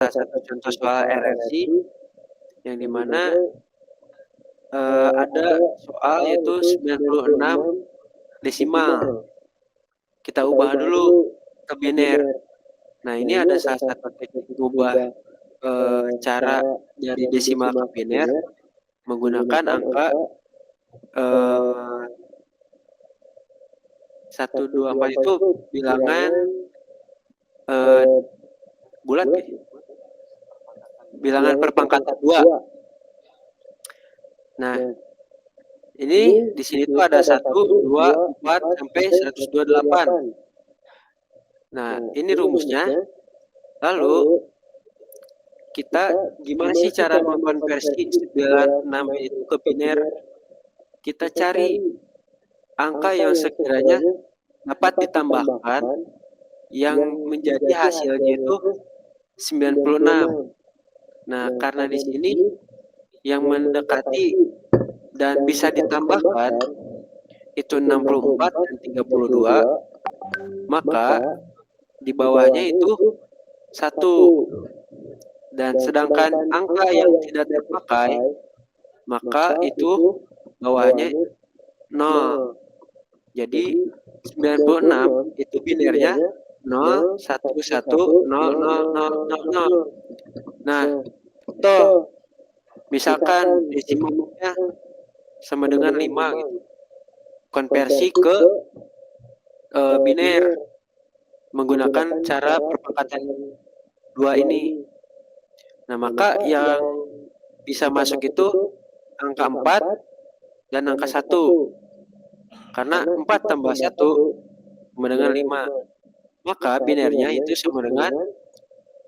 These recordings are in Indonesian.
salah satu contoh soal RRC yang dimana ada soal yaitu 96 desimal. Kita ubah dulu ke biner. Nah, ini ada salah satu teknik mengubah cara dari desimal ke biner menggunakan angka 124 itu bilangan bulat ya? Bilangan perpangkatan 2. Nah, ini di sini tuh ada 1, 2, 4 sampai 128. Nah, ini rumusnya. Lalu kita gimana sih cara mengkonversi 96 itu ke biner? Kita cari angka yang sekiranya dapat ditambahkan yang menjadi hasilnya itu 96. Nah, karena di sini yang mendekati dan bisa ditambahkan itu 64 dan 32, maka di bawahnya itu 1. Dan sedangkan angka yang tidak terpakai, maka itu bawahnya 0. Jadi 96 itu binernya 0, 1, 1, 0, 0, 0, 0, 0. Nah, toh misalkan desimalnya sama dengan 5 gitu. Konversi ke biner menggunakan cara perpangkatan 2 ini. Nah, maka yang bisa masuk itu angka 4 dan angka 1. Karena 4 tambah 1 sama dengan 5. Maka binernya itu sama dengan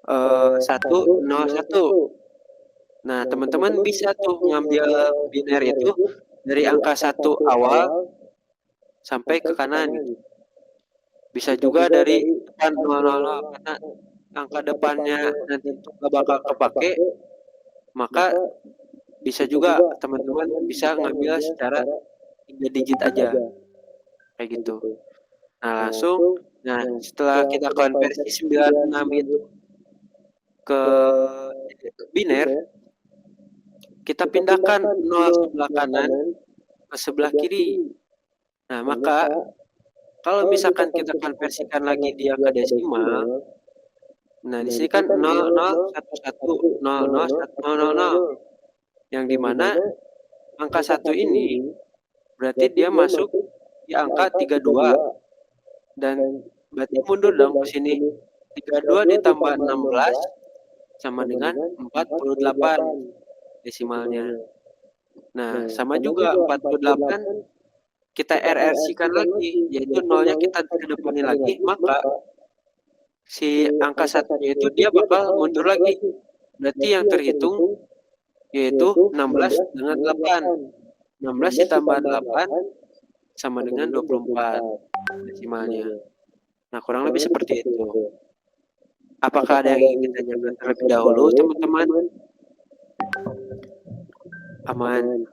1, 0, 1. Nah, teman-teman bisa tuh ngambil biner itu dari angka 1 awal sampai ke kanan gitu. Bisa juga dari depan 000 karena angka depannya nanti nggak bakal kepake, maka bisa juga teman-teman bisa ngambil secara 3 digit aja kayak gitu. Nah, langsung setelah kita konversi 96 itu ke biner, kita pindahkan 0 sebelah kanan ke sebelah kiri. Nah, maka kalau misalkan kita konversikan lagi dia ke desimal, nah di sini kan 0011 00100, yang dimana angka 1 ini berarti dia masuk di angka 32 dan berarti mundur dong ke sini. 32 ditambah 16 sama dengan 48 desimalnya. Nah, sama juga 48 kita RRC-kan lagi, yaitu nolnya kita kedepanin lagi, maka si angka 1-nya itu dia bakal mundur lagi. Berarti yang terhitung yaitu 16 dengan 8. 16 ditambah 8 sama dengan 24 desimalnya. Nah, kurang lebih seperti itu. Apakah ada yang ingin ditanyakan terlebih dahulu, teman-teman? Aman.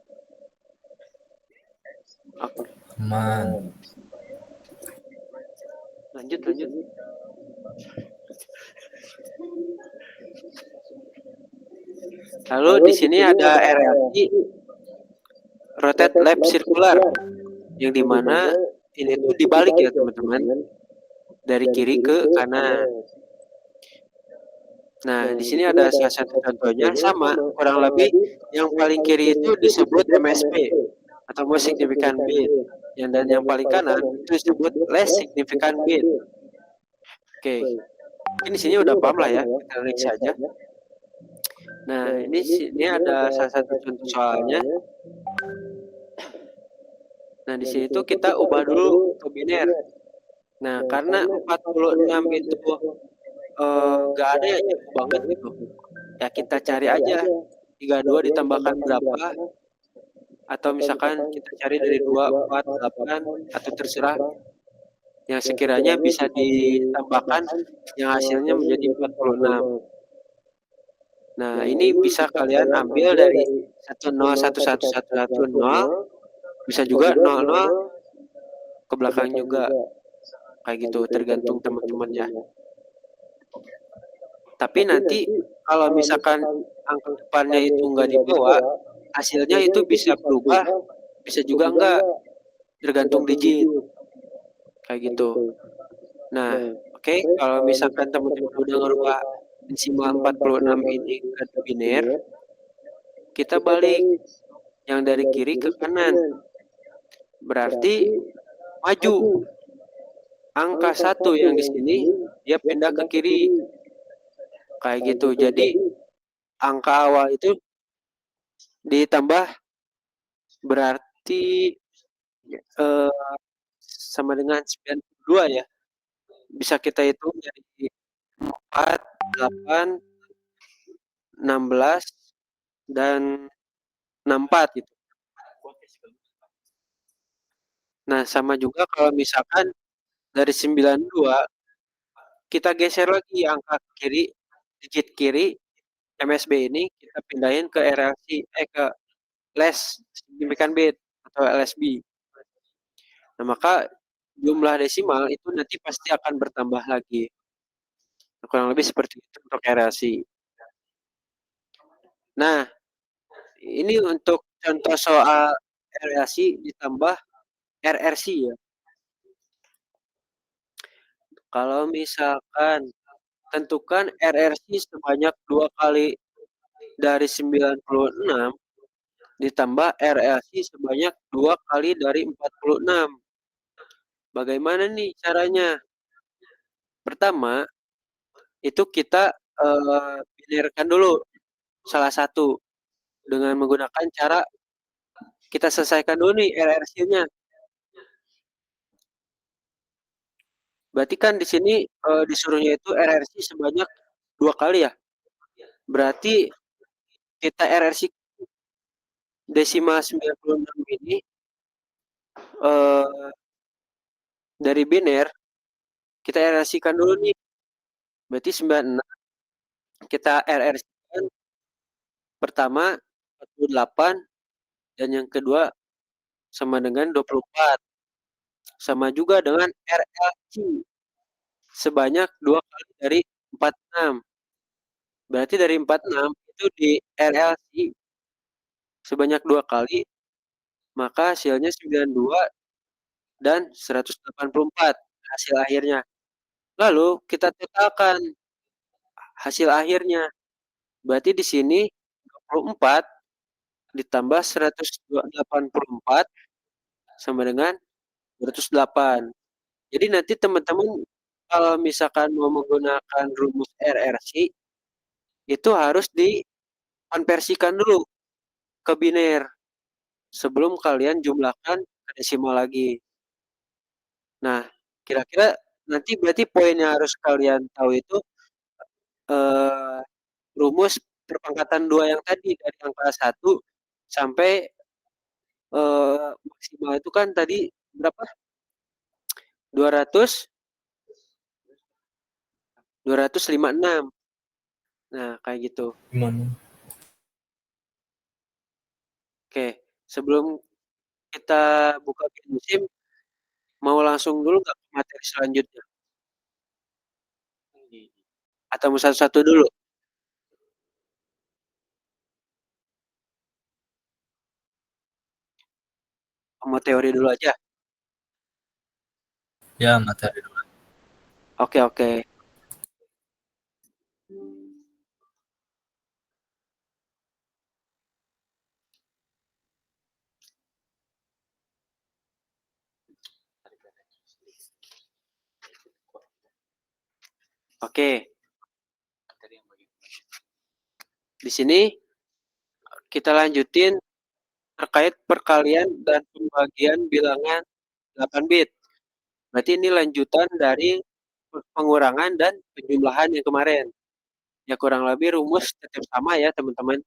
Oke. Aman. Lanjut. Lalu di sini ada RLC, rotate lap circular, yang dimana ini tuh dibalik ya teman-teman, dari kiri ke kanan. Nah, di sini ada salah satu contohnya sama, kurang lebih yang paling kiri itu disebut MSP atau most significant bit, dan yang paling kanan itu disebut less significant bit. Oke, mungkin di sini udah paham lah ya, kita next saja. Nah, ini ada salah satu contoh soalnya. Nah, di sini tuh kita ubah dulu ke biner. Nah, karena 46 itu nggak ada yang jauh banget gitu. Ya kita cari aja 32 ditambahkan berapa, atau misalkan kita cari dari 2, 4, 8, atau terserah yang sekiranya bisa ditambahkan yang hasilnya menjadi 46. Nah, ini bisa kalian ambil dari 101110, bisa juga 00 ke belakang juga. Kayak gitu, tergantung teman-teman ya. Tapi nanti kalau misalkan angka depannya itu nggak dibawa, hasilnya itu bisa berubah, bisa juga enggak, tergantung digit, kayak gitu. Nah, oke, kalau misalkan teman-teman udah ngerubah desimal 46 ini ke biner, kita balik yang dari kiri ke kanan. Berarti maju. Angka 1 yang di sini dia pindah ke kiri. Kayak gitu. Jadi angka awal itu ditambah berarti sama dengan 92 ya. Bisa kita hitung dari 4, 8, 16, dan 64 gitu. Nah, sama juga kalau misalkan dari 92 kita geser lagi angka kiri, digit kiri MSB ini kita pindahin ke RLC, ke less significant bit atau LSB. Nah, maka jumlah desimal itu nanti pasti akan bertambah lagi. Kurang lebih seperti itu untuk RLC. Nah, ini untuk contoh soal RLC ditambah RRC ya. Kalau misalkan tentukan RRC sebanyak 2 kali dari 96 ditambah RLC sebanyak 2 kali dari 46. Bagaimana nih caranya? Pertama, itu kita binerkan dulu salah satu dengan menggunakan cara kita selesaikan dulu nih RRC-nya. Berarti kan di sini disuruhnya itu RRC sebanyak 2 kali ya. Berarti kita RRC desimal 96 ini dari biner kita RRC-kan dulu nih. Berarti 96 kita RRC-kan pertama 48 dan yang kedua sama dengan 24. Sama juga dengan RLC sebanyak 2 kali dari 46. Berarti dari 46 itu di RLC sebanyak 2 kali, maka hasilnya 92 dan 184 hasil akhirnya. Lalu kita totalkan hasil akhirnya. Berarti di sini 24 ditambah 184 sama dengan 208. Jadi nanti teman-teman kalau misalkan mau menggunakan rumus RRC itu harus dikonversikan dulu ke biner sebelum kalian jumlahkan ke desimal lagi. Nah, kira-kira nanti berarti poin yang harus kalian tahu itu rumus perpangkatan 2 yang tadi dari angka 1 sampai maksimal itu kan tadi berapa? 256. Nah, kayak gitu. Gimana? Oke, sebelum kita buka musim, mau langsung dulu nggak ke materi selanjutnya? Atau mau satu-satu dulu? Mau teori dulu aja? Ya, materi dulu. Oke, oke. Oke. Di sini kita lanjutin terkait perkalian dan pembagian bilangan 8 bit. Berarti ini lanjutan dari pengurangan dan penjumlahan yang kemarin. Ya kurang lebih rumus tetap sama ya teman-teman.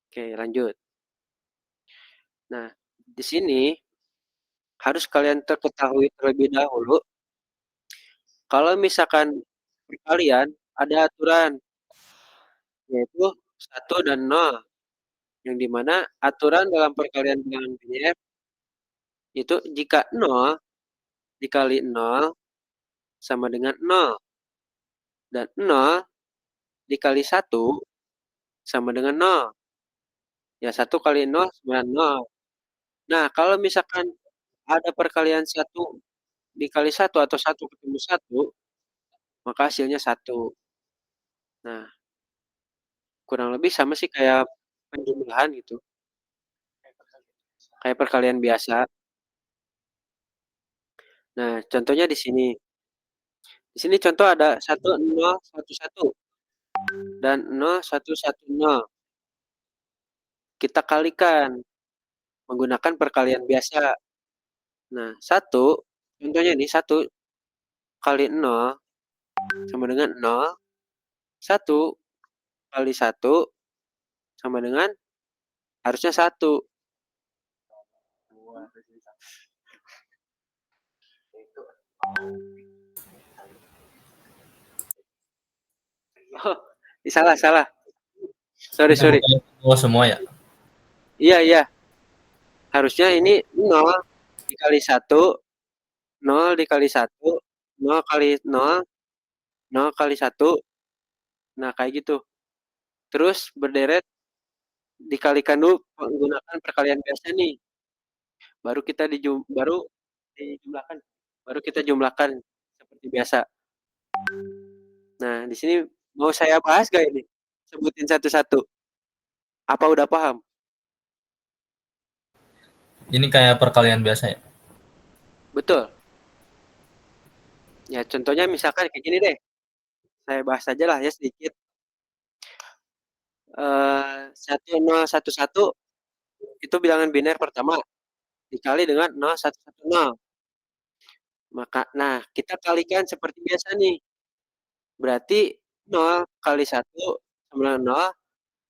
Oke, lanjut. Nah, di sini harus kalian ketahui terlebih dahulu kalau misalkan perkalian ada aturan yaitu 1 dan 0. Yang dimana aturan dalam perkalian bilangan biner itu jika 0 dikali 0 sama dengan 0. Dan 0 dikali 1 sama dengan 0. Ya 1 kali 0 sama dengan 0. Nah, kalau misalkan ada perkalian 1 dikali 1 atau 1 ketemu 1, maka hasilnya 1. Nah, kurang lebih sama sih kayak penjumlahan gitu, kayak perkalian biasa. Nah, contohnya di sini. Di sini contoh ada 1011 dan 0110. Kita kalikan menggunakan perkalian biasa. Nah, 1 contohnya nih 1 kali 0 sama dengan 0, 1 kali 1 sama dengan harusnya 1. Oh, salah salah. Sorry Kita sorry. bukain semua ya. Iya iya. Harusnya ini 0 dikali 1, 0 dikali 1, 0 kali 0, 0 kali 1. Nah, kayak gitu. Terus berderet dikalikan dulu menggunakan perkalian biasa nih. Baru kita dijumlahkan. Baru kita jumlahkan seperti biasa. Nah, di sini mau saya bahas gak ini? Sebutin satu-satu. Apa udah paham? Ini kayak perkalian biasa ya. Betul. Ya, contohnya misalkan kayak gini deh. Saya bahas aja lah ya sedikit. 1011 itu bilangan biner pertama dikali dengan 0110. Nah, kita kalikan seperti biasa nih. Berarti 0 kali 1 sama dengan 0,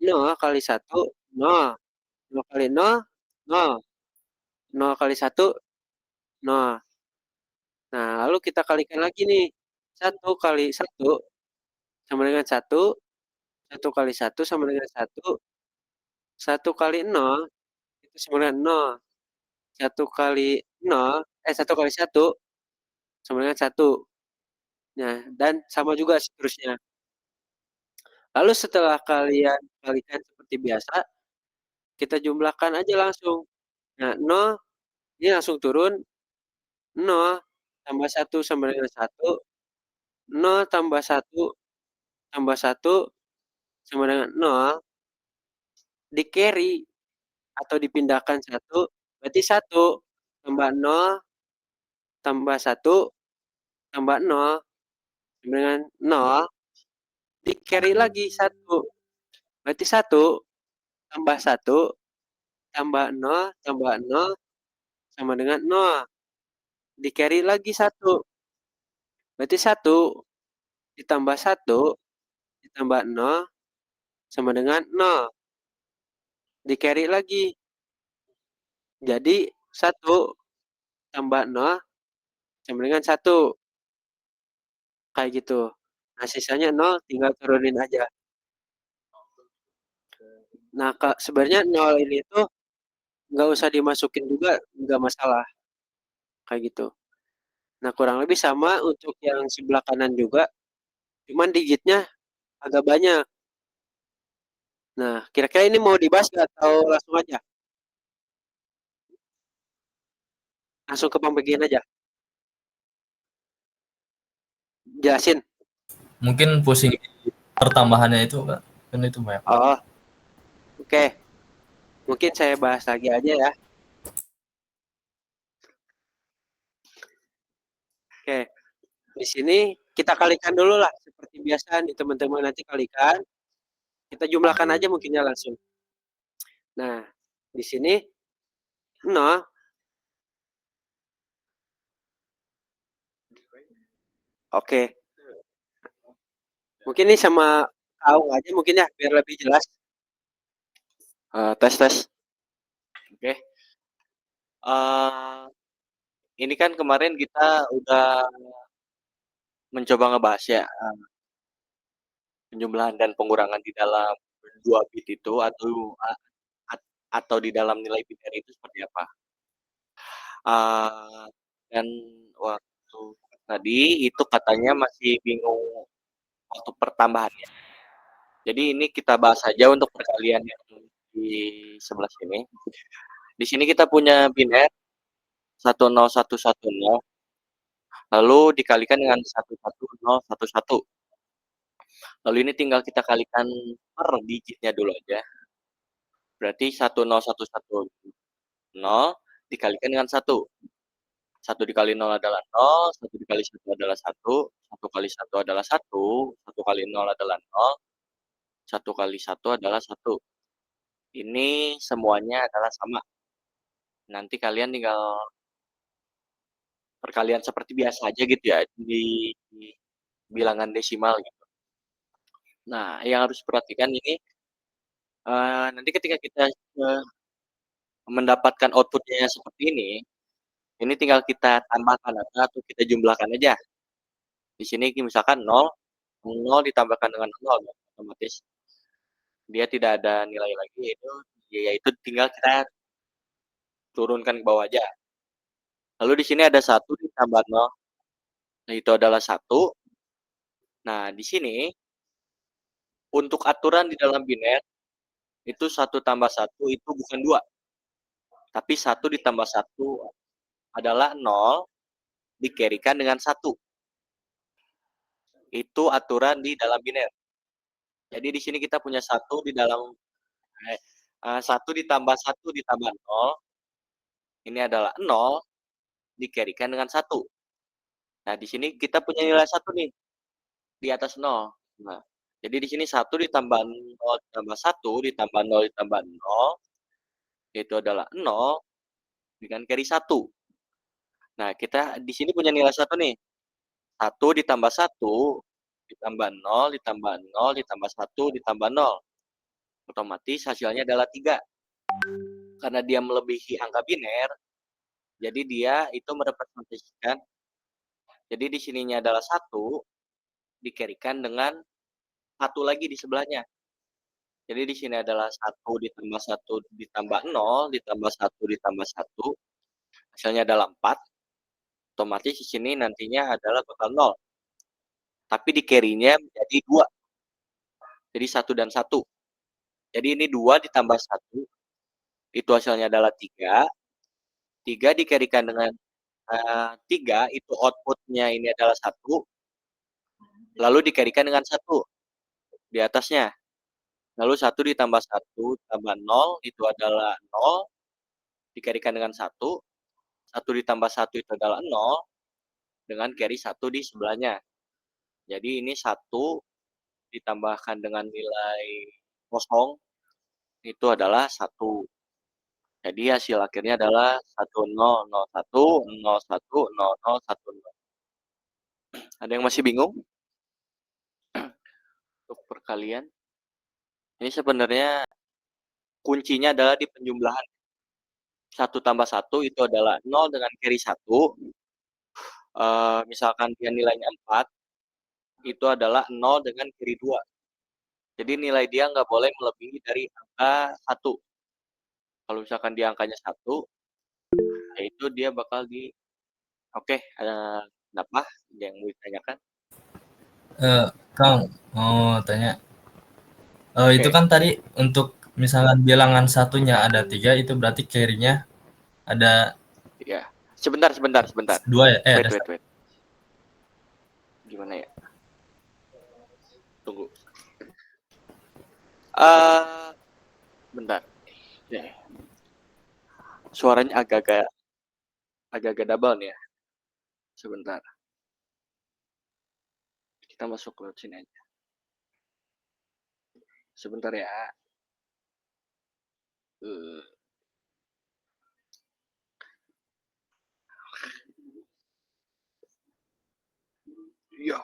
0 kali 1, 0, 0 kali 0, 0, 0 kali 1, 0. Nah, lalu kita kalikan lagi nih. 1 kali 1 sama dengan 1, 1 kali 1 sama dengan 1, 1 kali 0 itu sama dengan 0. 1 kali 0, 1 kali 1 sama dengan 1. Nah, dan sama juga seterusnya. Lalu setelah kalian kalikan seperti biasa, kita jumlahkan aja langsung. Nah, 0 ini langsung turun, 0 tambah 1 sama dengan 1, 0 tambah 1 tambah 1 sama dengan 0, di-carry atau dipindahkan 1, berarti 1 tambah 0 tambah 1 tambah 0 sama dengan 0, di-carry lagi 1, berarti 1 tambah 1 tambah 0 sama dengan 0, di-carry lagi 1, berarti 1 ditambah 1 ditambah 0 sama dengan 0, di-carry lagi. Jadi 1 tambah 0 sama dengan 1, kayak gitu. Nah, sisanya 0 tinggal turunin aja. Nah, sebenarnya 0 ini tuh nggak usah dimasukin juga, nggak masalah, kayak gitu. Nah, kurang lebih sama untuk yang sebelah kanan juga, cuman digitnya agak banyak. Nah, kira-kira ini mau dibahas nggak atau langsung aja? Langsung ke pembagian aja? Jelasin? Mungkin pusing pertambahannya itu Kak. Kan itu banyak banget. Oh, oke. Mungkin saya bahas lagi aja ya. Oke, di sini kita kalikan dulu lah, seperti biasa nih teman-teman, nanti kalikan, kita jumlahkan aja mungkinnya langsung. Nah, di sini 0, oke. Mungkin ini sama Aung aja mungkin ya, biar lebih jelas. Tes tes. Oke. Ini kan kemarin kita udah mencoba ngebahas ya, penjumlahan dan pengurangan di dalam 2 bit itu atau di dalam nilai binary itu seperti apa. Dan waktu tadi itu katanya masih bingung waktu pertambahannya. Jadi ini kita bahas saja untuk perkalian yang di sebelah sini. Di sini kita punya biner 10110 lalu dikalikan dengan 11011. Lalu ini tinggal kita kalikan per digitnya dulu aja. Berarti 10110 dikalikan dengan 1. 1 dikali 0 adalah 0, 1 dikali 1 adalah 1, 1 kali 1 adalah 1, 1 kali 0 adalah 0, 1 kali 1 adalah 1. Ini semuanya adalah sama. Nanti kalian tinggal perkalian seperti biasa aja gitu ya, di bilangan desimal gitu. Nah, yang harus diperhatikan ini, nanti ketika kita, mendapatkan output-nya seperti ini tinggal kita tambahkan aja atau kita jumlahkan aja. Di sini misalkan 0, 0 ditambahkan dengan 0, otomatis dia tidak ada nilai lagi, yaitu tinggal kita turunkan ke bawah aja. Lalu di sini ada 1 ditambah 0, nah itu adalah 1. Nah, di sini untuk aturan di dalam biner itu 1 tambah 1 itu bukan 2, tapi 1 ditambah 1 adalah 0 di-carry-kan dengan 1. Itu aturan di dalam biner. Jadi di sini kita punya 1 di dalam 1 ditambah 1 ditambah 0, ini adalah 0 di-carry-kan dengan 1. Nah, di sini kita punya nilai 1 nih, di atas 0. Nah, jadi di sini 1 ditambah 0 ditambah 1 ditambah 0 ditambah 0, itu adalah 0 dengan carry 1. Nah, kita di sini punya nilai 1 nih, 1 ditambah 1 ditambah 0 ditambah 0 ditambah 1 ditambah 0. Otomatis hasilnya adalah 3. Karena dia melebihi angka biner, jadi dia itu merepresentasikan, jadi di sininya adalah 1, di-carry-kan dengan 1 lagi di sebelahnya. Jadi di sini adalah 1 ditambah 1 ditambah 0 ditambah 1 ditambah 1, hasilnya adalah 4. Otomatis di sini nantinya adalah bakal 0. Tapi di-carry-nya menjadi 2. Jadi 1 dan 1. Jadi ini 2 ditambah 1, itu hasilnya adalah 3. 3 di-carry-kan dengan 3, itu output-nya ini adalah 1. Lalu di-carry-kan dengan 1 di atasnya. Lalu 1 ditambah 1 tambah 0 itu adalah 0, di-carry-kan dengan 1. 1 ditambah 1 itu adalah 0, dengan carry 1 di sebelahnya. Jadi ini 1 ditambahkan dengan nilai kosong, itu adalah 1. Jadi hasil akhirnya adalah 1001, 010010. Ada yang masih bingung? Untuk perkalian. Ini sebenarnya kuncinya adalah di penjumlahan. 1 tambah 1 itu adalah 0 dengan carry 1. Misalkan dia nilainya 4, itu adalah 0 dengan carry 2. Jadi nilai dia nggak boleh melebihi dari angka 1. Kalau misalkan dia angkanya 1, yaitu dia bakal oke, kenapa? Ada yang mau ditanyakan? Kang, mau tanya. Itu Oke. kan tadi untuk misalkan bilangan satunya ada 3, itu berarti carry-nya ada Ya. Sebentar. 2 ya? Ada Wait. Gimana ya? Tunggu. Bentar. Suaranya agak-agak double nih ya. Sebentar. Kita masuk ke sini aja. Sebentar ya. Iya.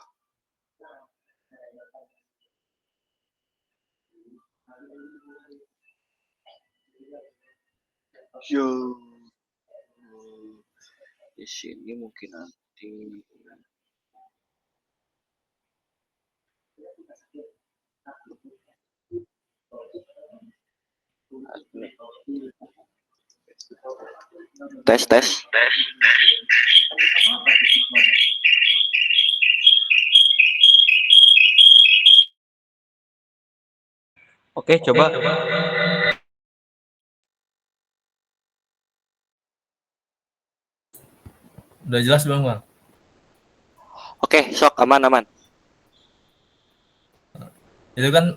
Yo. Di sini mungkin nanti. Tes. Oke, coba. Udah jelas belum, Bang? Oke, sok aman. Itu kan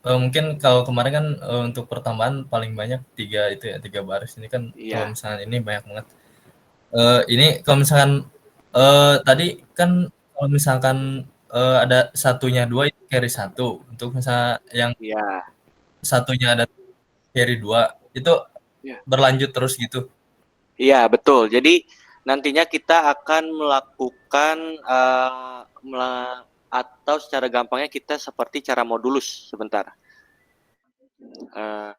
mungkin kalau kemarin kan untuk pertambahan paling banyak 3 itu ya, 3 baris. Ini kan kalau Iya. misalnya ini banyak banget. Ini kalau misalkan tadi kan kalau misalkan ada satunya 2 itu carry 1. Untuk misalnya yang Iya. satunya ada carry 2 itu Iya. berlanjut terus gitu. Iya, betul. Jadi nantinya kita akan melakukan atau secara gampangnya kita seperti cara modulus sebentar. Eh,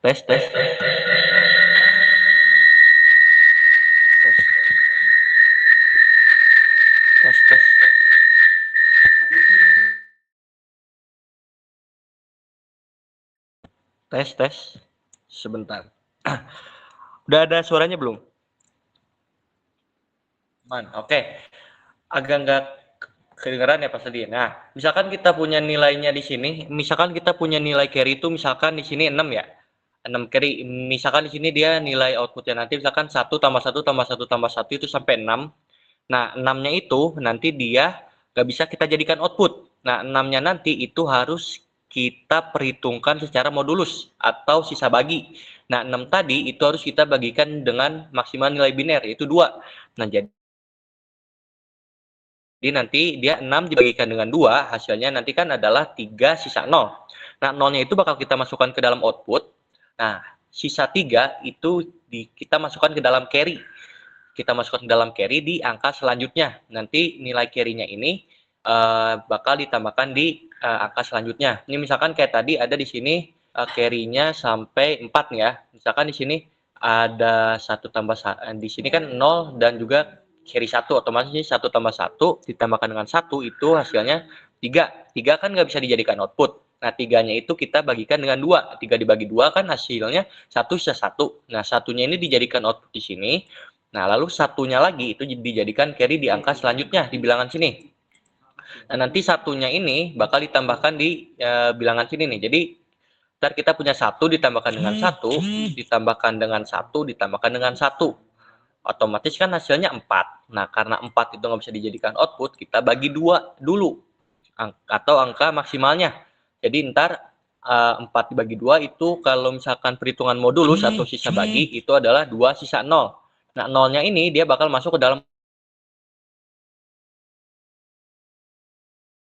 Tes. Tes. Sebentar. Udah ada suaranya belum? Oke. Agak nggak kedengeran ya Pak Sedi. Nah, misalkan kita punya nilainya di sini, misalkan kita punya nilai carry itu misalkan di sini 6 ya. 6 carry. Misalkan di sini dia nilai outputnya nanti misalkan 1 tambah 1 tambah 1 tambah 1 itu sampai 6. Nah, 6-nya itu nanti dia nggak bisa kita jadikan output. Nah, 6-nya nanti itu harus kita perhitungkan secara modulus atau sisa bagi. Nah, 6 tadi itu harus kita bagikan dengan maksimal nilai biner, yaitu 2. Nah, jadi nanti dia 6 dibagikan dengan 2, hasilnya nanti kan adalah 3 sisa 0. Nah, 0-nya itu bakal kita masukkan ke dalam output. Nah, sisa 3 itu kita masukkan ke dalam carry. Kita masukkan ke dalam carry di angka selanjutnya. Nanti nilai carry-nya ini bakal ditambahkan di angka selanjutnya. Ini misalkan kayak tadi ada di sini carry-nya sampai 4 ya. Misalkan di sini ada 1 tambah di sini kan 0 dan juga carry 1, otomatis ini 1 tambah 1 ditambahkan dengan 1 itu hasilnya 3. 3 kan nggak bisa dijadikan output. Nah, 3-nya itu kita bagikan dengan 2. 3 dibagi 2 kan hasilnya 1 sisa 1. Nah, satunya ini dijadikan output di sini. Nah, lalu satunya lagi itu dijadikan carry di angka selanjutnya di bilangan sini. Nah, nanti satunya ini bakal ditambahkan di bilangan sini nih. Jadi, ntar kita punya 1 ditambahkan dengan 1, ditambahkan dengan 1, ditambahkan dengan 1. Otomatis kan hasilnya 4. Nah, karena 4 itu nggak bisa dijadikan output, kita bagi 2 dulu. Atau angka maksimalnya. Jadi, ntar 4 dibagi 2 itu kalau misalkan perhitungan modulus atau sisa bagi, itu adalah 2 sisa 0. Nah, 0-nya ini dia bakal masuk ke dalam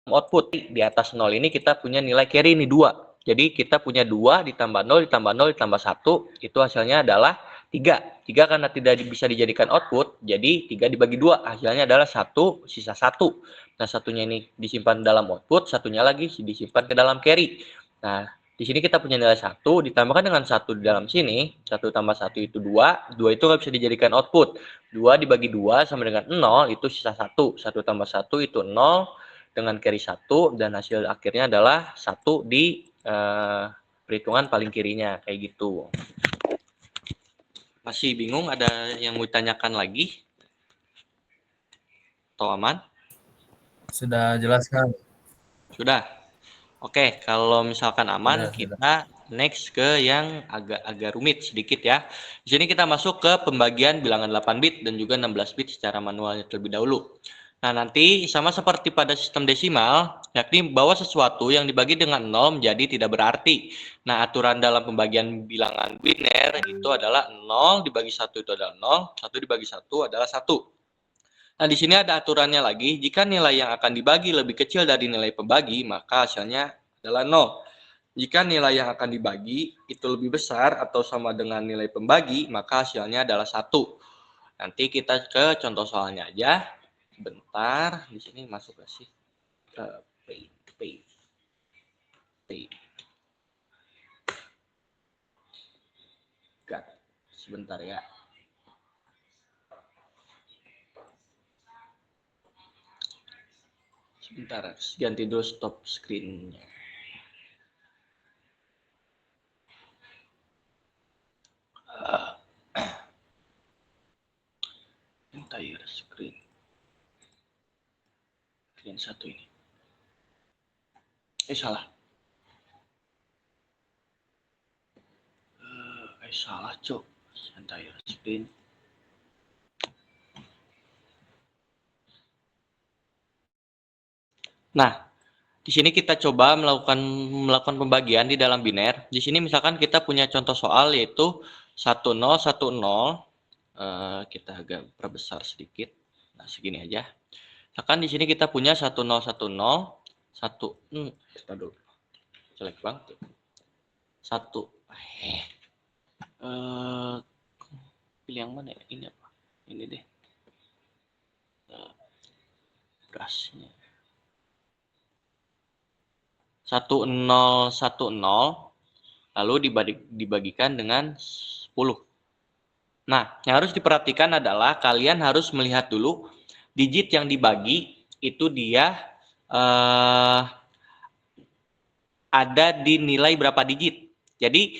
output. Di atas 0 ini kita punya nilai carry ini 2. Jadi kita punya 2 ditambah 0 ditambah 0 ditambah 1, itu hasilnya adalah 3. 3 karena tidak bisa dijadikan output, jadi 3 dibagi 2, hasilnya adalah 1 sisa 1. Nah, satunya ini disimpan dalam output, satunya lagi disimpan ke dalam carry. Nah, Di sini kita punya nilai 1 ditambahkan dengan 1 di dalam sini, 1 tambah 1 itu 2, 2 itu nggak bisa dijadikan output. 2 dibagi 2 sama dengan 0 itu sisa 1, 1 tambah 1 itu 0 dengan carry 1 dan hasil akhirnya adalah 1 di perhitungan paling kirinya, kayak gitu. Masih bingung, ada yang mau ditanyakan lagi? Atau aman? Sudah jelas kan? Sudah. Oke, kalau misalkan aman, Sudah. kita next ke yang agak rumit sedikit ya. Di sini kita masuk ke pembagian bilangan 8 bit dan juga 16 bit secara manualnya terlebih dahulu. Nah, nanti sama seperti pada sistem desimal, yakni bahwa sesuatu yang dibagi dengan 0 menjadi tidak berarti. Nah, aturan dalam pembagian bilangan biner itu adalah 0 dibagi 1 itu adalah 0, 1 dibagi 1 adalah 1. Nah, di sini ada aturannya lagi. Jika nilai yang akan dibagi lebih kecil dari nilai pembagi, maka hasilnya adalah 0. Jika nilai yang akan dibagi itu lebih besar atau sama dengan nilai pembagi, maka hasilnya adalah 1. Nanti kita ke contoh soalnya aja. Bentar, di sini masuk gak sih? Sebentar ya. Sebentar, ganti dulu stop screen-nya. Entire screen. Screen 1 ini. Salah. Salah, Cok. Entire screen. Nah, di sini kita coba melakukan pembagian di dalam biner. Di sini misalkan kita punya contoh soal yaitu 1010. Kita agak perbesar sedikit. Nah, segini aja. Misalkan di sini kita punya 1010, kita dulu. Jelek banget. 1. Pilih yang mana ya? Ini apa? Ini deh. Berasnya. 1010 lalu dibagikan dengan 10. Nah, yang harus diperhatikan adalah kalian harus melihat dulu digit yang dibagi itu dia ada di nilai berapa digit. Jadi,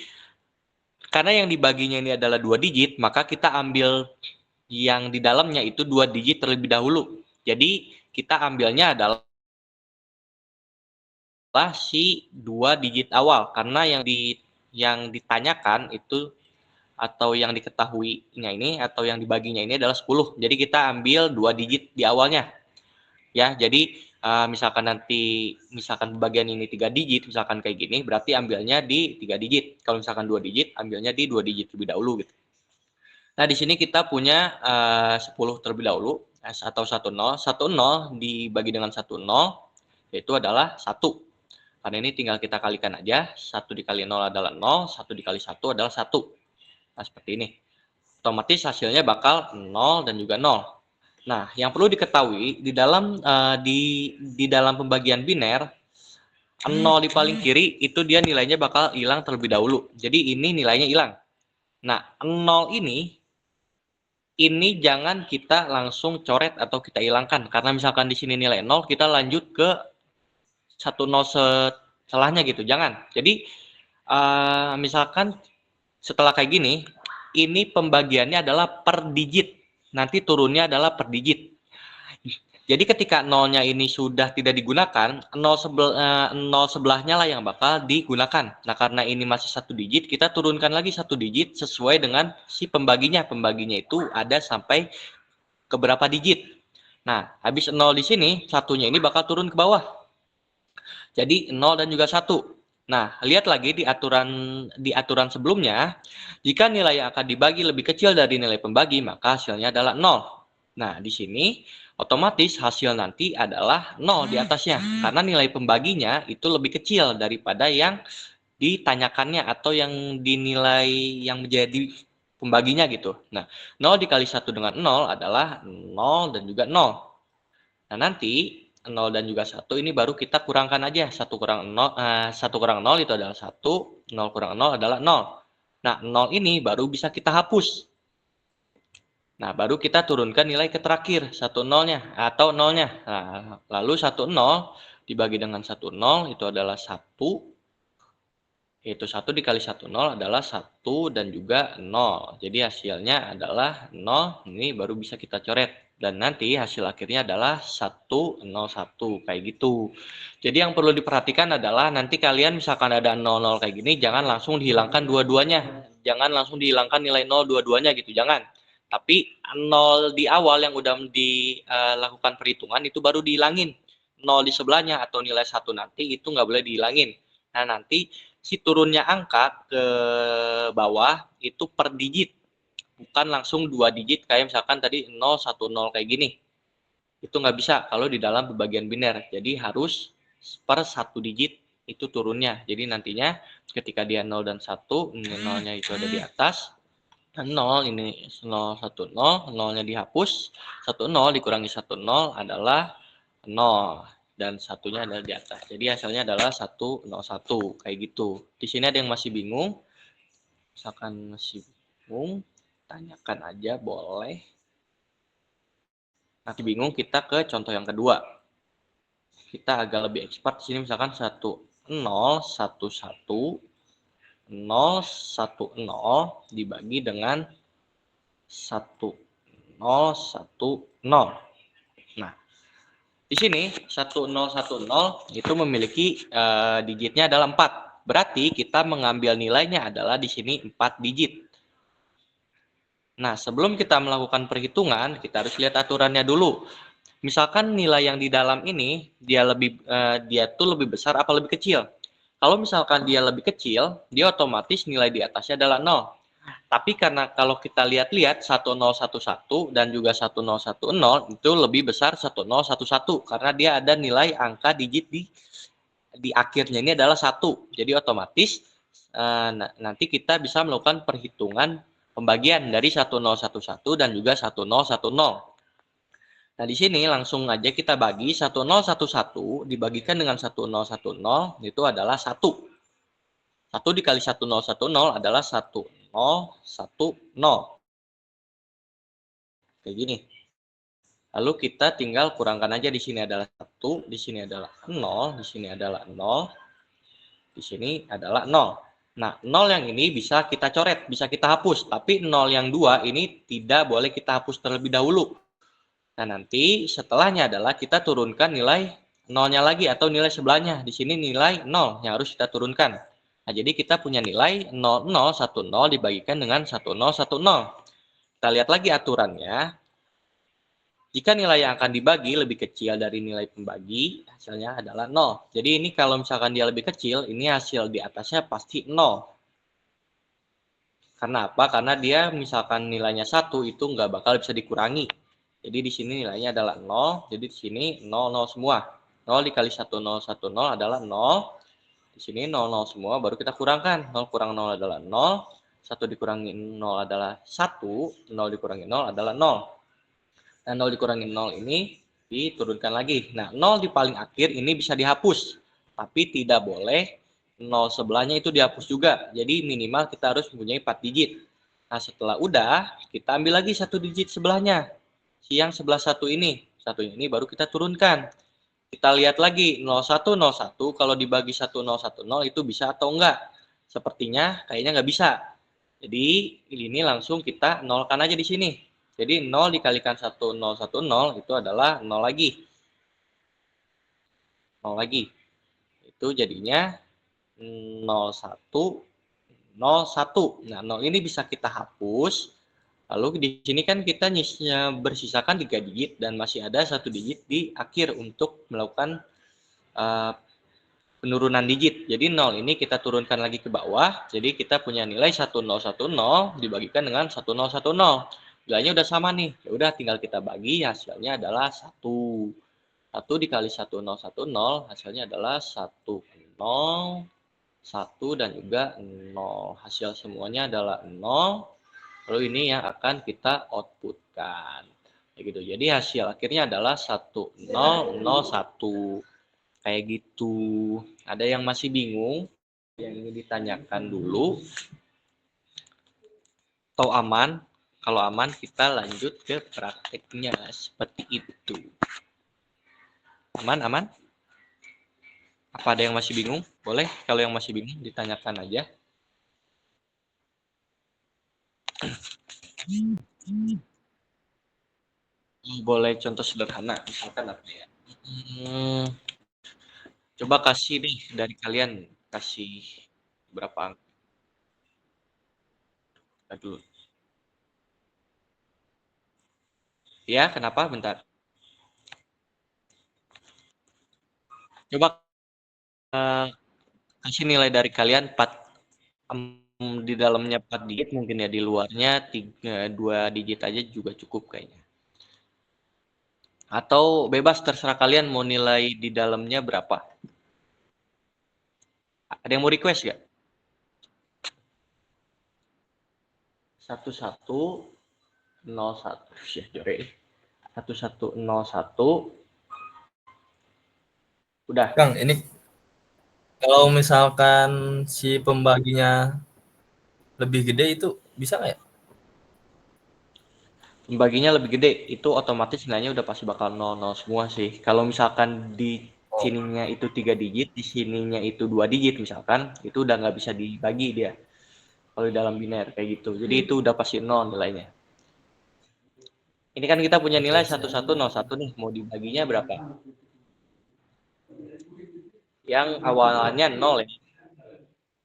karena yang dibaginya ini adalah 2 digit, maka kita ambil yang di dalamnya itu 2 digit terlebih dahulu. Jadi, kita ambilnya adalah si 2 digit awal, karena yang ditanyakan itu atau yang diketahuinya ini atau yang dibaginya ini adalah 10. Jadi kita ambil 2 digit di awalnya. Ya, jadi misalkan bagian ini 3 digit, misalkan kayak gini, berarti ambilnya di 3 digit. Kalau misalkan 2 digit, ambilnya di 2 digit lebih dahulu gitu. Nah, di sini kita punya 10 terlebih dahulu atau 10. 10 dibagi dengan 10 yaitu adalah 1. Karena ini tinggal kita kalikan aja. 1 dikali 0 adalah 0, 1 dikali 1 adalah 1. Nah, seperti ini. Otomatis hasilnya bakal 0 dan juga 0. Nah, yang perlu diketahui di dalam pembagian biner 0 di paling kiri itu dia nilainya bakal hilang terlebih dahulu. Jadi ini nilainya hilang. Nah, 0 ini jangan kita langsung coret atau kita hilangkan karena misalkan di sini nilai 0, kita lanjut ke 10 setelahnya gitu. Jangan. Jadi misalkan setelah kayak gini, ini pembagiannya adalah per digit. Nanti turunnya adalah per digit. Jadi ketika nolnya ini sudah tidak digunakan, 0 sebelahnya lah yang bakal digunakan. Nah, karena ini masih 1 digit, kita turunkan lagi 1 digit sesuai dengan si pembaginya. Pembaginya itu ada sampai ke berapa digit. Nah, habis 0 di sini, satunya ini bakal turun ke bawah. Jadi 0 dan juga 1. Nah, lihat lagi di aturan sebelumnya, jika nilai yang akan dibagi lebih kecil dari nilai pembagi, maka hasilnya adalah 0. Nah, di sini otomatis hasil nanti adalah 0 di atasnya, karena nilai pembaginya itu lebih kecil daripada yang ditanyakannya atau yang dinilai yang menjadi pembaginya gitu. Nah, 0 dikali 1 dengan 0 adalah 0 dan juga 0. Nah, nanti 0 dan juga 1 ini baru kita kurangkan aja. 1 kurang 0, 1 kurang 0 itu adalah 1, 0 kurang 0 adalah 0. Nah, 0 ini baru bisa kita hapus. Nah, baru kita turunkan nilai ke terakhir, 1 0-nya atau 0-nya. Nah, lalu 1 0 dibagi dengan 1 0 itu adalah 1, yaitu 1 dikali 1 0 adalah 1 dan juga 0. Jadi hasilnya adalah 0, ini baru bisa kita coret. Dan nanti hasil akhirnya adalah 1, 0, 1, kayak gitu. Jadi yang perlu diperhatikan adalah nanti kalian misalkan ada 0, 0 kayak gini, jangan langsung dihilangkan dua-duanya. Jangan langsung dihilangkan nilai 0 dua-duanya gitu, jangan. Tapi 0 di awal yang udah dilakukan perhitungan itu baru dihilangin. 0 di sebelahnya atau nilai 1 nanti itu nggak boleh dihilangin. Nah, nanti si turunnya angka ke bawah itu per digit, bukan langsung 2 digit kayak misalkan tadi 0, 1, 0 kayak gini. Itu nggak bisa kalau di dalam pembagian biner. Jadi harus per 1 digit itu turunnya. Jadi nantinya ketika dia 0 dan 1, nolnya itu ada di atas. 0 ini 0, 1, 0, 0-nya dihapus. 1, 0 dikurangi 1, 0 adalah 0. Dan satunya ada di atas. Jadi hasilnya adalah 1, 0, 1. Kayak gitu. Di sini ada yang masih bingung. Misalkan masih bingung, tanyakan aja boleh. Masih bingung, kita ke contoh yang kedua. Kita agak lebih expert di sini, misalkan 1, 0, 1, 1, 0, 1, 0 dibagi dengan 1, 0, 1, 0. Nah, di sini 1, 0, 1, 0 itu memiliki digitnya adalah 4. Berarti kita mengambil nilainya adalah di sini 4 digit. Nah, sebelum kita melakukan perhitungan, kita harus lihat aturannya dulu. Misalkan nilai yang di dalam ini dia tuh lebih besar apa lebih kecil? Kalau misalkan dia lebih kecil, dia otomatis nilai di atasnya adalah 0. Tapi karena kalau kita lihat-lihat 1011 dan juga 1010 itu lebih besar 1011 karena dia ada nilai angka digit di akhirnya ini adalah 1. Jadi otomatis nanti kita bisa melakukan perhitungan pembagian dari 1011 dan juga 1010. Nah, di sini langsung aja kita bagi 1011 dibagikan dengan 1010 itu adalah 1. 1 dikali 1010 adalah 1010. Kayak gini. Lalu kita tinggal kurangkan aja, di sini adalah 1, di sini adalah 0, di sini adalah 0, di sini adalah 0. Nah, 0 yang ini bisa kita coret, bisa kita hapus, tapi 0 yang 2 ini tidak boleh kita hapus terlebih dahulu. Nah, nanti setelahnya adalah kita turunkan nilai 0-nya lagi atau nilai sebelahnya. Di sini nilai 0 yang harus kita turunkan. Nah, jadi kita punya nilai 0010 dibagikan dengan 1010. Kita lihat lagi aturannya. Jika nilai yang akan dibagi lebih kecil dari nilai pembagi, hasilnya adalah 0. Jadi ini kalau misalkan dia lebih kecil, ini hasil di atasnya pasti 0. Karena apa? Karena dia misalkan nilainya 1 itu nggak bakal bisa dikurangi. Jadi di sini nilainya adalah 0, jadi di sini 0, 0 semua. 0 dikali 1010 adalah 0. Di sini 0, 0 semua, baru kita kurangkan. 0 kurang 0 adalah 0. 1 dikurangi 0 adalah 1. 0 dikurangi 0 adalah 0. Nah, 0 dikurangi 0 ini diturunkan lagi. Nah, 0 di paling akhir ini bisa dihapus. Tapi tidak boleh 0 sebelahnya itu dihapus juga. Jadi minimal kita harus mempunyai 4 digit. Nah, setelah udah, kita ambil lagi 1 digit sebelahnya. Yang sebelah 1 ini. 1 ini baru kita turunkan. Kita lihat lagi 0101 kalau dibagi 1010 itu bisa atau enggak. Sepertinya kayaknya nggak bisa. Jadi ini langsung kita nolkan aja di sini. Jadi 0 dikalikan 1010 itu adalah 0 lagi. 0 lagi. Itu jadinya 0101. Nah, 0 ini bisa kita hapus. Lalu di sini kan kita bersisakan 3 digit dan masih ada 1 digit di akhir untuk melakukan penurunan digit. Jadi 0 ini kita turunkan lagi ke bawah. Jadi kita punya nilai 1010 dibagikan dengan 1010. Nilainya udah sama nih. Ya udah tinggal kita bagi, hasilnya adalah 1. 1 dikali 1010 hasilnya adalah 10, 1 dan juga 0. Hasil semuanya adalah 0. Lalu ini yang akan kita outputkan. Kayak gitu. Jadi hasil akhirnya adalah 1001 kayak gitu. Ada yang masih bingung? Yang ingin ditanyakan dulu? Atau aman? Kalau aman kita lanjut ke prakteknya seperti itu. Aman, aman? Apa ada yang masih bingung? Boleh kalau yang masih bingung ditanyakan aja. Boleh contoh sederhana, misalkan apa ya? Coba kasih nih dari kalian, kasih berapa angka dulu. Ya, kenapa? Bentar. Coba kasih nilai dari kalian 4 di dalamnya 4 digit mungkin ya, di luarnya 2 digit aja juga cukup kayaknya. Atau bebas terserah kalian mau nilai di dalamnya berapa. Ada yang mau request gak? 1101 ya jore. 1101 udah. Kang, ini kalau misalkan si pembaginya lebih gede itu bisa nggak ya? Pembaginya lebih gede, itu otomatis nilainya udah pasti bakal 00 semua sih. Kalau misalkan di sininya itu 3 digit, di sininya itu 2 digit misalkan, itu udah nggak bisa dibagi dia. Kalau di dalam biner kayak gitu. Jadi itu udah pasti 0 nilainya. Ini kan kita punya nilai 1101 nih, mau dibaginya berapa? Yang awalnya 0 ya.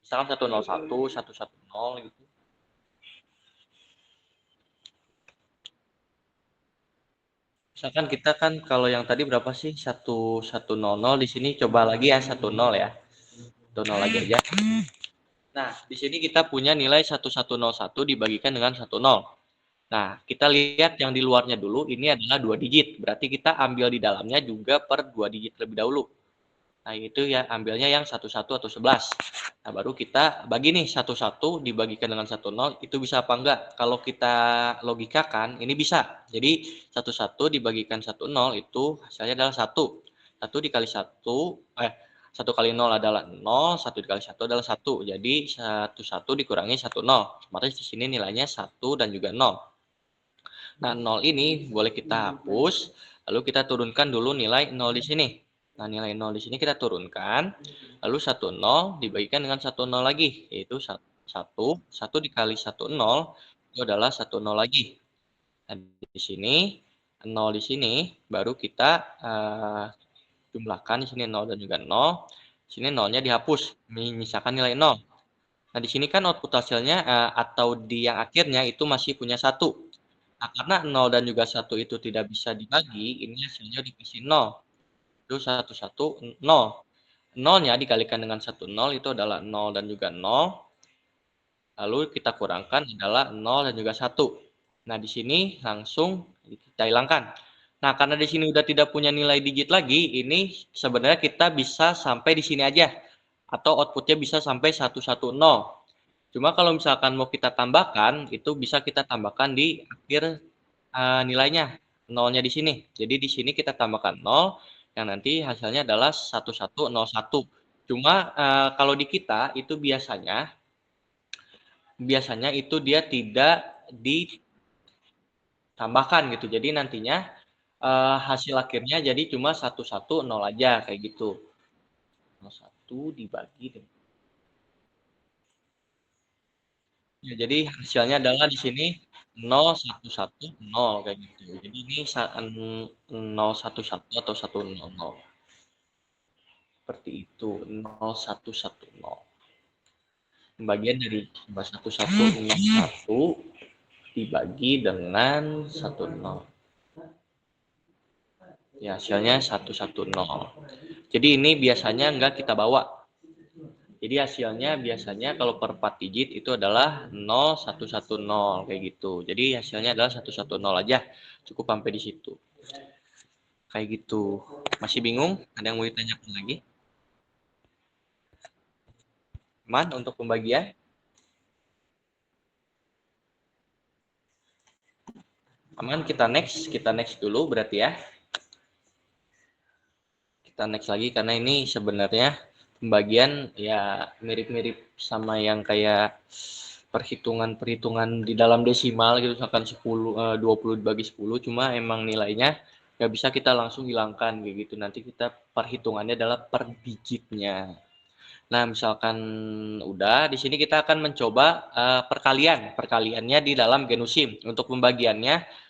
Misalkan 101, 110 gitu. Misalkan kita kan kalau yang tadi berapa sih? 1100 di sini coba lagi ya 10 ya. 10 lagi aja. Nah, di sini kita punya nilai 1101 dibagikan dengan 10. Nah, kita lihat yang di luarnya dulu, ini adalah 2 digit. Berarti kita ambil di dalamnya juga per 2 digit lebih dahulu. Nah, itu ya ambilnya yang 11 atau 11. Nah, baru kita bagi nih 11 dibagikan dengan 10, itu bisa apa enggak? Kalau kita logikakan, ini bisa. Jadi 11 dibagikan 10 itu hasilnya adalah 1. 1 dikali 1, 1 kali 0 adalah 0, 1 dikali 1 adalah 1. Jadi 11 dikurangi 10. Otomatis di sini nilainya 1 dan juga 0. Nah, 0 ini boleh kita hapus, lalu kita turunkan dulu nilai 0 di sini. Nah, nilai 0 di sini kita turunkan, lalu 1 0 dibagikan dengan 1 0 lagi, yaitu 1 dikali 1 0 itu adalah 1 0 lagi. Nah, di sini 0 di sini baru kita jumlahkan di sini 0 dan juga 0. Di sini 0-nya dihapus, menyisakan nilai 0. Nah, di sini kan output hasilnya atau di yang akhirnya itu masih punya 1. Nah, karena 0 dan juga 1 itu tidak bisa dibagi, ini hasilnya dikasih 0. Itu 1, 1, 0. 0-nya dikalikan dengan 1, 0 itu adalah 0 dan juga 0. Lalu kita kurangkan adalah 0 dan juga 1. Nah, di sini langsung kita hilangkan. Nah, karena di sini udah tidak punya nilai digit lagi, ini sebenarnya kita bisa sampai di sini aja. Atau outputnya bisa sampai 110. Cuma kalau misalkan mau kita tambahkan, itu bisa kita tambahkan di akhir nilainya, 0-nya di sini. Jadi di sini kita tambahkan 0, yang nanti hasilnya adalah 1101. Cuma kalau di kita itu biasanya itu dia tidak ditambahkan gitu. Jadi nantinya hasil akhirnya jadi cuma 110 aja kayak gitu. 01 dibagi dengan ya, jadi hasilnya adalah di sini 0, 1, 1, 0 kayak gitu. Jadi ini 0, 1, 1 atau 1, 0, 0. Seperti itu, 0, 1, 1, 0. Pembagian dari 1, 1, 0, 1 dibagi dengan 1, 0. Ya, hasilnya 1, 1, 0. Jadi ini biasanya enggak kita bawa. Jadi hasilnya biasanya kalau per 4 digit itu adalah 0, 1, 1, 0 kayak gitu. Jadi hasilnya adalah 1, 1, 0 aja. Cukup sampai di situ. Kayak gitu. Masih bingung? Ada yang mau ditanyakan lagi? Aman untuk pembagian? Aman, kita next dulu berarti ya. Kita next lagi karena ini sebenarnya pembagian ya mirip-mirip sama yang kayak perhitungan di dalam desimal gitu, misalkan 20 dibagi 10, cuma emang nilainya nggak bisa kita langsung hilangkan kayak gitu. Nanti kita perhitungannya adalah per digitnya. Nah, misalkan udah, di sini kita akan mencoba perkaliannya di dalam genusim. Untuk pembagiannya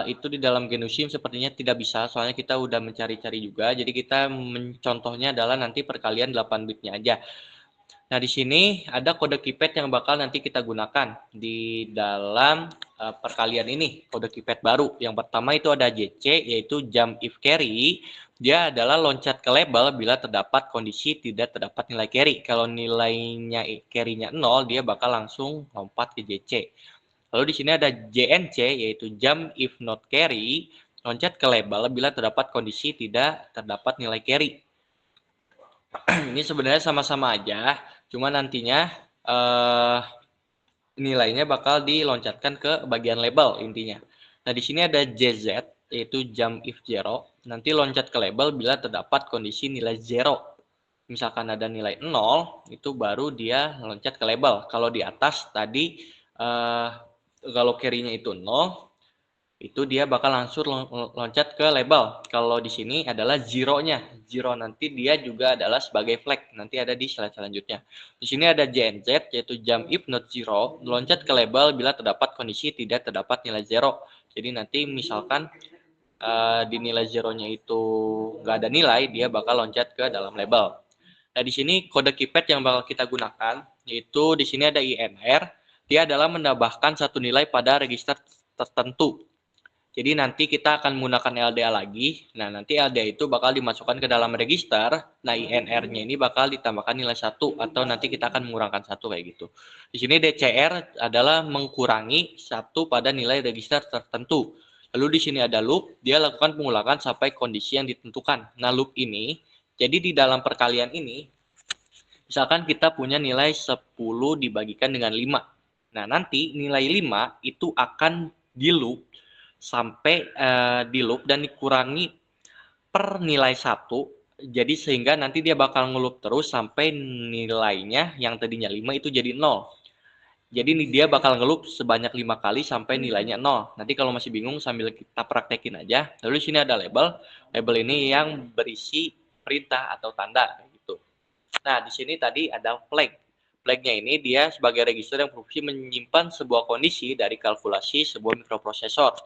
itu di dalam genusim sepertinya tidak bisa, soalnya kita udah mencari-cari juga. Jadi kita mencontohnya adalah nanti perkalian 8 bitnya aja. Nah, di sini ada kode keypad yang bakal nanti kita gunakan di dalam perkalian ini, kode keypad baru. Yang pertama itu ada JC, yaitu jump if carry. Dia adalah loncat ke label bila terdapat kondisi tidak terdapat nilai carry. Kalau nilainya carry-nya 0, dia bakal langsung lompat ke JC. Lalu di sini ada JNC, yaitu jump if not carry, loncat ke label bila terdapat kondisi tidak terdapat nilai carry. Ini sebenarnya sama-sama aja, cuma nantinya nilainya bakal diloncatkan ke bagian label intinya. Nah, di sini ada JZ, yaitu jump if zero, nanti loncat ke label bila terdapat kondisi nilai zero. Misalkan ada nilai 0, itu baru dia loncat ke label. Kalau di atas tadi, kalau carry-nya itu 0, itu dia bakal langsung loncat ke label. Kalau di sini adalah zero-nya. Zero nanti dia juga adalah sebagai flag. Nanti ada di slide selanjutnya. Di sini ada JNZ, yaitu jump if not zero, loncat ke label bila terdapat kondisi tidak terdapat nilai zero. Jadi nanti misalkan di nilai zeronya itu nggak ada nilai, dia bakal loncat ke dalam label. Nah, di sini kode keypad yang bakal kita gunakan, yaitu di sini ada INR. Dia adalah menambahkan satu nilai pada register tertentu. Jadi nanti kita akan menggunakan LDA lagi. Nah, nanti LDA itu bakal dimasukkan ke dalam register. Nah, INR-nya ini bakal ditambahkan nilai 1 atau nanti kita akan mengurangkan 1 kayak gitu. Di sini DCR adalah mengurangi 1 pada nilai register tertentu. Lalu di sini ada loop, dia lakukan pengulangan sampai kondisi yang ditentukan. Nah, loop ini, jadi di dalam perkalian ini, misalkan kita punya nilai 10 dibagikan dengan 5. Nah, nanti nilai 5 itu akan di loop sampai di loop dan dikurangi per nilai 1. Jadi sehingga nanti dia bakal ngeloop terus sampai nilainya yang tadinya 5 itu jadi 0. Jadi dia bakal ngeloop sebanyak 5 kali sampai nilainya 0. Nanti kalau masih bingung sambil kita praktekin aja. Lalu di sini ada label. Label ini yang berisi perintah atau tanda gitu. Nah, di sini tadi ada flag. Flag-nya ini dia sebagai register yang berfungsi menyimpan sebuah kondisi dari kalkulasi sebuah mikroprosesor.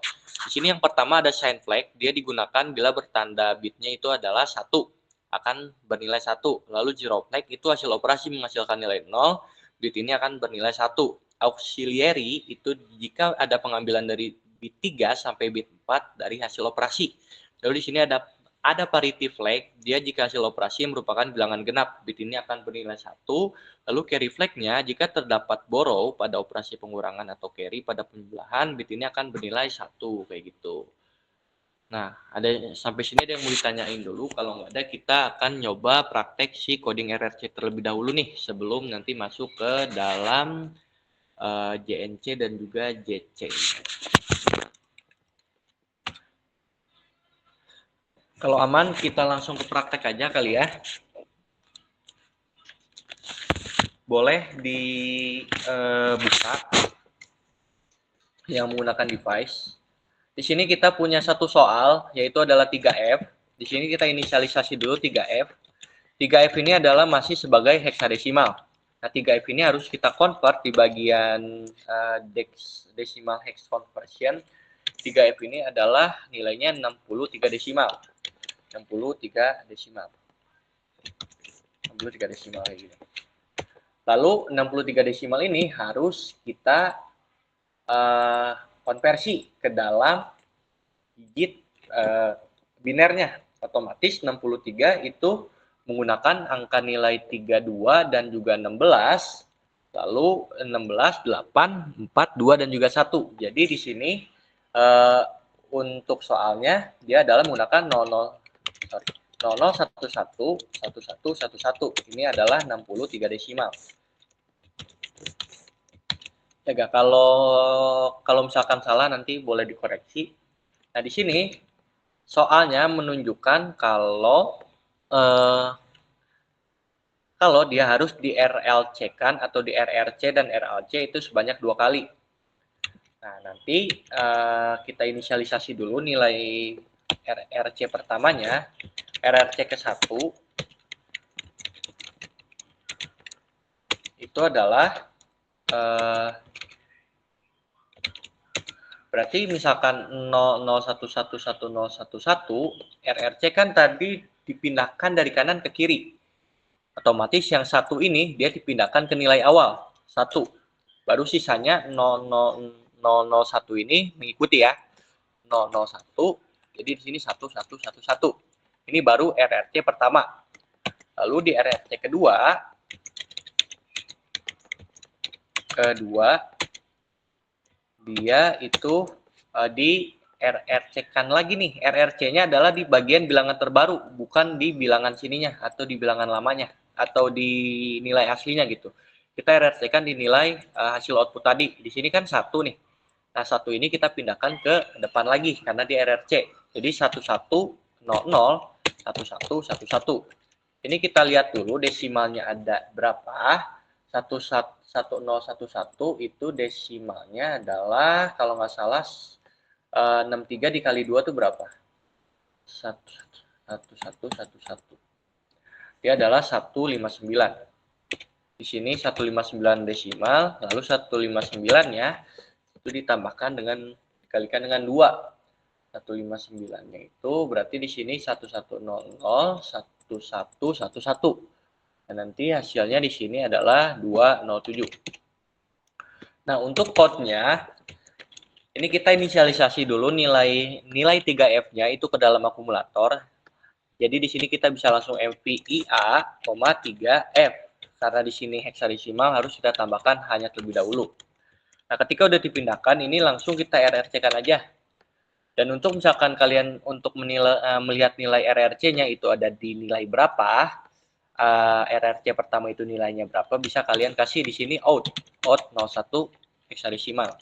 Di sini yang pertama ada sign flag, dia digunakan bila bertanda bitnya itu adalah 1, akan bernilai 1. Lalu zero flag itu hasil operasi menghasilkan nilai 0, bit ini akan bernilai 1. Auxiliary itu jika ada pengambilan dari bit 3 sampai bit 4 dari hasil operasi. Lalu di sini ada parity flag, dia jika hasil operasi merupakan bilangan genap, bit ini akan bernilai 1. Lalu carry flag-nya, jika terdapat borrow pada operasi pengurangan atau carry pada penjumlahan, bit ini akan bernilai 1, kayak gitu. Nah, ada sampai sini ada yang mau ditanyain dulu, kalau nggak ada kita akan nyoba praktek si coding RRC terlebih dahulu nih, sebelum nanti masuk ke dalam JNC dan juga JC. Kalau aman, kita langsung ke praktek aja kali ya. Boleh dibuka yang menggunakan device. Di sini kita punya satu soal, yaitu adalah 3F. Di sini kita inisialisasi dulu 3F. 3F ini adalah masih sebagai heksadesimal. Nah, 3F ini harus kita convert di bagian decimal hex conversion. 3F ini adalah nilainya 63 desimal. 63 desimal kayak gini. Lalu 63 desimal ini harus kita konversi ke dalam digit binernya. Otomatis 63 itu menggunakan angka nilai 32 dan juga 16. Lalu 16, 8, 4, 2 dan juga 1. Jadi di sini untuk soalnya dia adalah menggunakan 00111111. Ini adalah 63 desimal. Ya nggak, kalau misalkan salah nanti boleh dikoreksi. Nah, di sini soalnya menunjukkan kalau dia harus di RLC-kan atau di RRC dan RLC itu sebanyak 2 kali. Nah, nanti kita inisialisasi dulu nilai RRC pertamanya. RRC ke-1 itu adalah berarti misalkan 00111011 RRC kan tadi dipindahkan dari kanan ke kiri. Otomatis yang satu ini dia dipindahkan ke nilai awal 1. Baru sisanya 001 ini mengikuti ya. 001. Jadi di sini 1111. Ini baru RRC pertama. Lalu di RRC kedua dia itu di RRC-kan lagi nih. RRC-nya adalah di bagian bilangan terbaru, bukan di bilangan sininya atau di bilangan lamanya atau di nilai aslinya gitu. Kita RRC-kan di nilai hasil output tadi. Di sini kan 1 nih. Nah, 1 ini kita pindahkan ke depan lagi karena di RRC. Jadi 1100 1111. Ini kita lihat dulu desimalnya ada berapa. 1011 itu desimalnya adalah kalau nggak salah 63 dikali 2 itu berapa? 1111. Dia adalah 159. Di sini 159 desimal, lalu 159-nya itu ditambahkan dengan dikalikan dengan 2. 159-nya itu berarti di sini 1100 1111. Dan nanti hasilnya di sini adalah 207. Nah, untuk code-nya ini kita inisialisasi dulu nilai 3F-nya itu ke dalam akumulator. Jadi di sini kita bisa langsung MVIA, 3F. Karena di sini heksadesimal harus kita tambahkan hanya terlebih dahulu. Nah, ketika udah dipindahkan ini langsung kita RRC-kan aja. Dan untuk misalkan kalian untuk melihat nilai RRC-nya itu ada di nilai berapa, RRC pertama itu nilainya berapa, bisa kalian kasih di sini out 01 heksadesimal.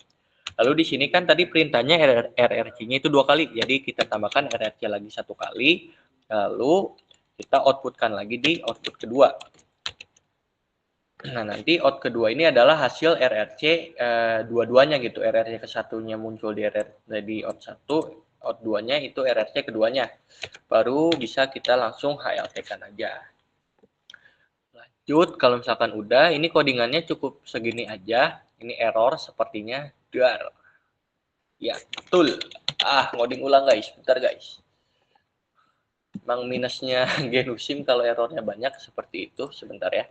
Lalu di sini kan tadi perintahnya RRC-nya itu 2 kali, jadi kita tambahkan RRC lagi 1 kali, lalu kita outputkan lagi di output kedua. Nah, nanti out kedua ini adalah hasil RRC dua-duanya gitu. RRC ke-1-nya muncul di out 1, out 2-nya itu RRC keduanya. Baru bisa kita langsung HLT-kan aja. Lanjut, kalau misalkan udah, ini codingannya cukup segini aja. Ini error sepertinya. Dar. Ya, betul. Ngoding ulang guys. Bentar guys. Emang minusnya Genusim kalau errornya banyak seperti itu. Sebentar ya.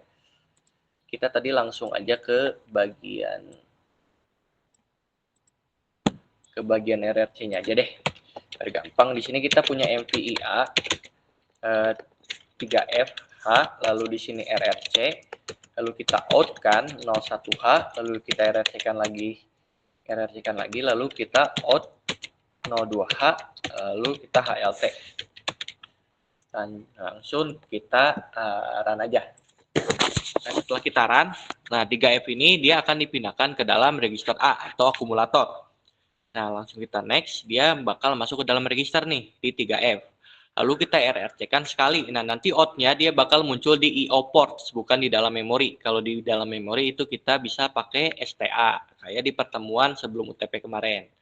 Kita tadi langsung aja ke bagian RRC-nya aja deh. Biar gampang. Di sini kita punya MVIA 3F H, lalu di sini RRC, lalu kita out kan 01H, lalu kita RRC-kan lagi, lalu kita out 02H, lalu kita HLT. Dan langsung kita run aja. Nah, setelah kita run, nah 3F ini dia akan dipindahkan ke dalam register A atau akumulator. Nah, langsung kita next, dia bakal masuk ke dalam register nih di 3F. Lalu kita RRC-kan sekali. Nah, nanti out-nya dia bakal muncul di IO ports, bukan di dalam memori. Kalau di dalam memori itu kita bisa pakai STA, kayak di pertemuan sebelum UTP kemarin.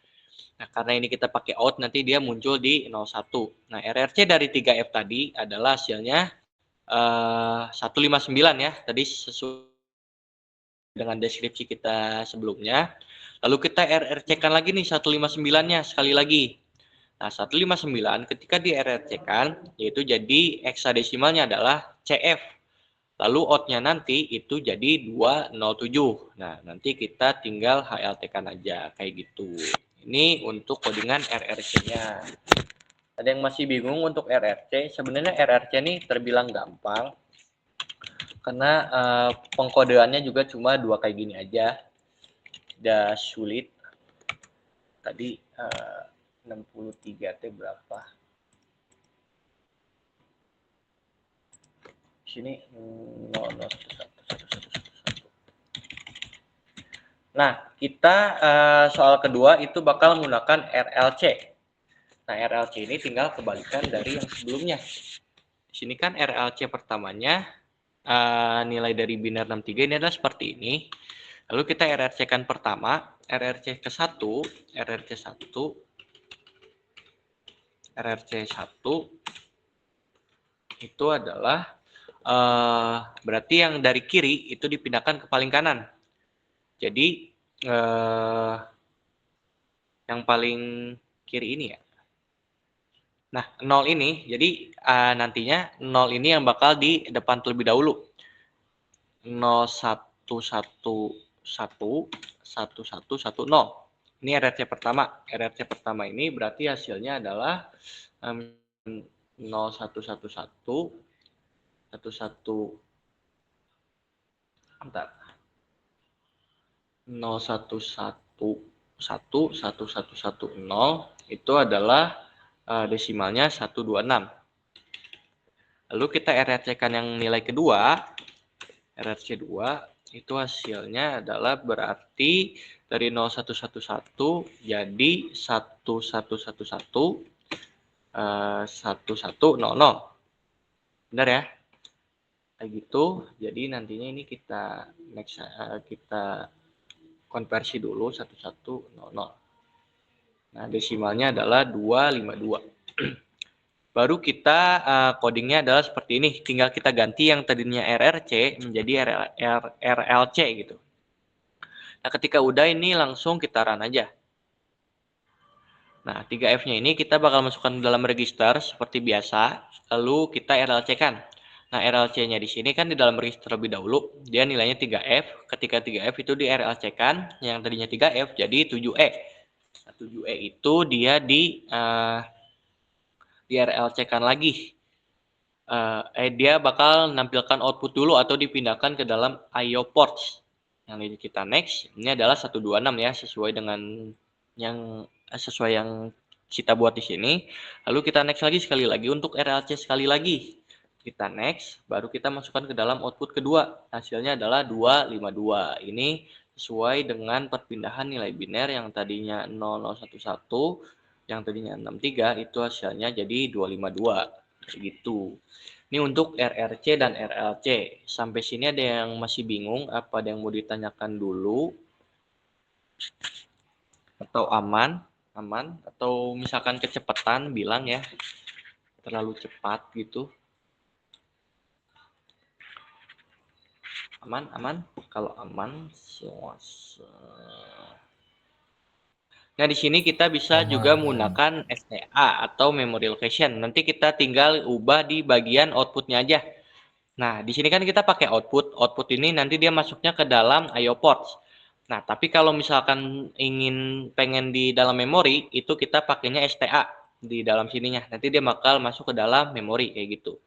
Nah, karena ini kita pakai out, nanti dia muncul di 01. Nah, RRC dari 3F tadi adalah hasilnya 159 ya. Tadi sesuai dengan deskripsi kita sebelumnya. Lalu kita RRC-kan lagi nih 159-nya sekali lagi. Nah, 159 ketika di RRC-kan yaitu jadi heksadesimalnya adalah CF. Lalu out-nya nanti itu jadi 207. Nah, nanti kita tinggal HLT-kan aja kayak gitu. Ini untuk codingan RRC-nya. Ada yang masih bingung untuk RRC? Sebenarnya RRC ini terbilang gampang. Karena pengkodeannya juga cuma 2 kayak gini aja. Udah sulit. Tadi 63 T berapa? Sini 001111. Nah, kita soal kedua itu bakal menggunakan RLC. Nah, RLC ini tinggal kebalikan dari yang sebelumnya. Di sini kan RLC pertamanya nilai dari biner 63 ini adalah seperti ini. Lalu kita RRC-kan pertama, RRC ke-1, RRC 1, RRC 1 itu adalah berarti yang dari kiri itu dipindahkan ke paling kanan. Jadi yang paling kiri ini ya. Nah, 0 ini, jadi nantinya 0 ini yang bakal di depan terlebih dahulu. 0, 1, 1, 1, 1, 1, 1, 0. Ini RRC pertama. RRC pertama ini berarti hasilnya adalah 0, 1, 1, 1, 1, 1, bentar. 0, 1, 1, 1, 1, 1, 1, 0 itu adalah desimalnya 126. Lalu kita RRC-kan yang nilai kedua, RRC 2 itu hasilnya adalah berarti dari 0111 jadi 1111 1100. Benar ya? Kayak gitu. Jadi nantinya ini kita kita konversi dulu 1100. Nah, desimalnya adalah 252. Baru kita codingnya adalah seperti ini. Tinggal kita ganti yang tadinya RRC menjadi RLC gitu. Nah, ketika udah ini langsung kita run aja. Nah, 3F-nya ini kita bakal masukkan dalam register seperti biasa. Lalu kita RLC-kan. Nah, RLC-nya di sini kan di dalam register lebih dahulu. Dia nilainya 3F. Ketika 3F itu di RLC-kan. Yang tadinya 3F jadi 7E. Nah, 7E itu dia di RLC-kan lagi. Dia bakal menampilkan output dulu atau dipindahkan ke dalam IO ports. Yang kita next, ini adalah 126 ya, sesuai dengan yang kita buat di sini. Lalu kita next lagi sekali lagi untuk RLC sekali lagi. Kita next, baru kita masukkan ke dalam output kedua. Hasilnya adalah 252. Ini sesuai dengan perpindahan nilai biner yang tadinya 0011, yang tadinya 63 itu hasilnya jadi 252. Gitu. Ini untuk RRC dan RLC. Sampai sini ada yang masih bingung? Apa ada yang mau ditanyakan dulu? Atau aman? Atau misalkan kecepatan bilang ya. Terlalu cepat gitu. Aman? Kalau aman, nah, di sini kita bisa juga menggunakan STA atau memory location. Nanti kita tinggal ubah di bagian outputnya aja. Nah, di sini kan kita pakai output. Output ini nanti dia masuknya ke dalam IO ports. Nah, tapi kalau misalkan pengen di dalam memori, itu kita pakainya STA di dalam sininya. Nanti dia bakal masuk ke dalam memori kayak gitu.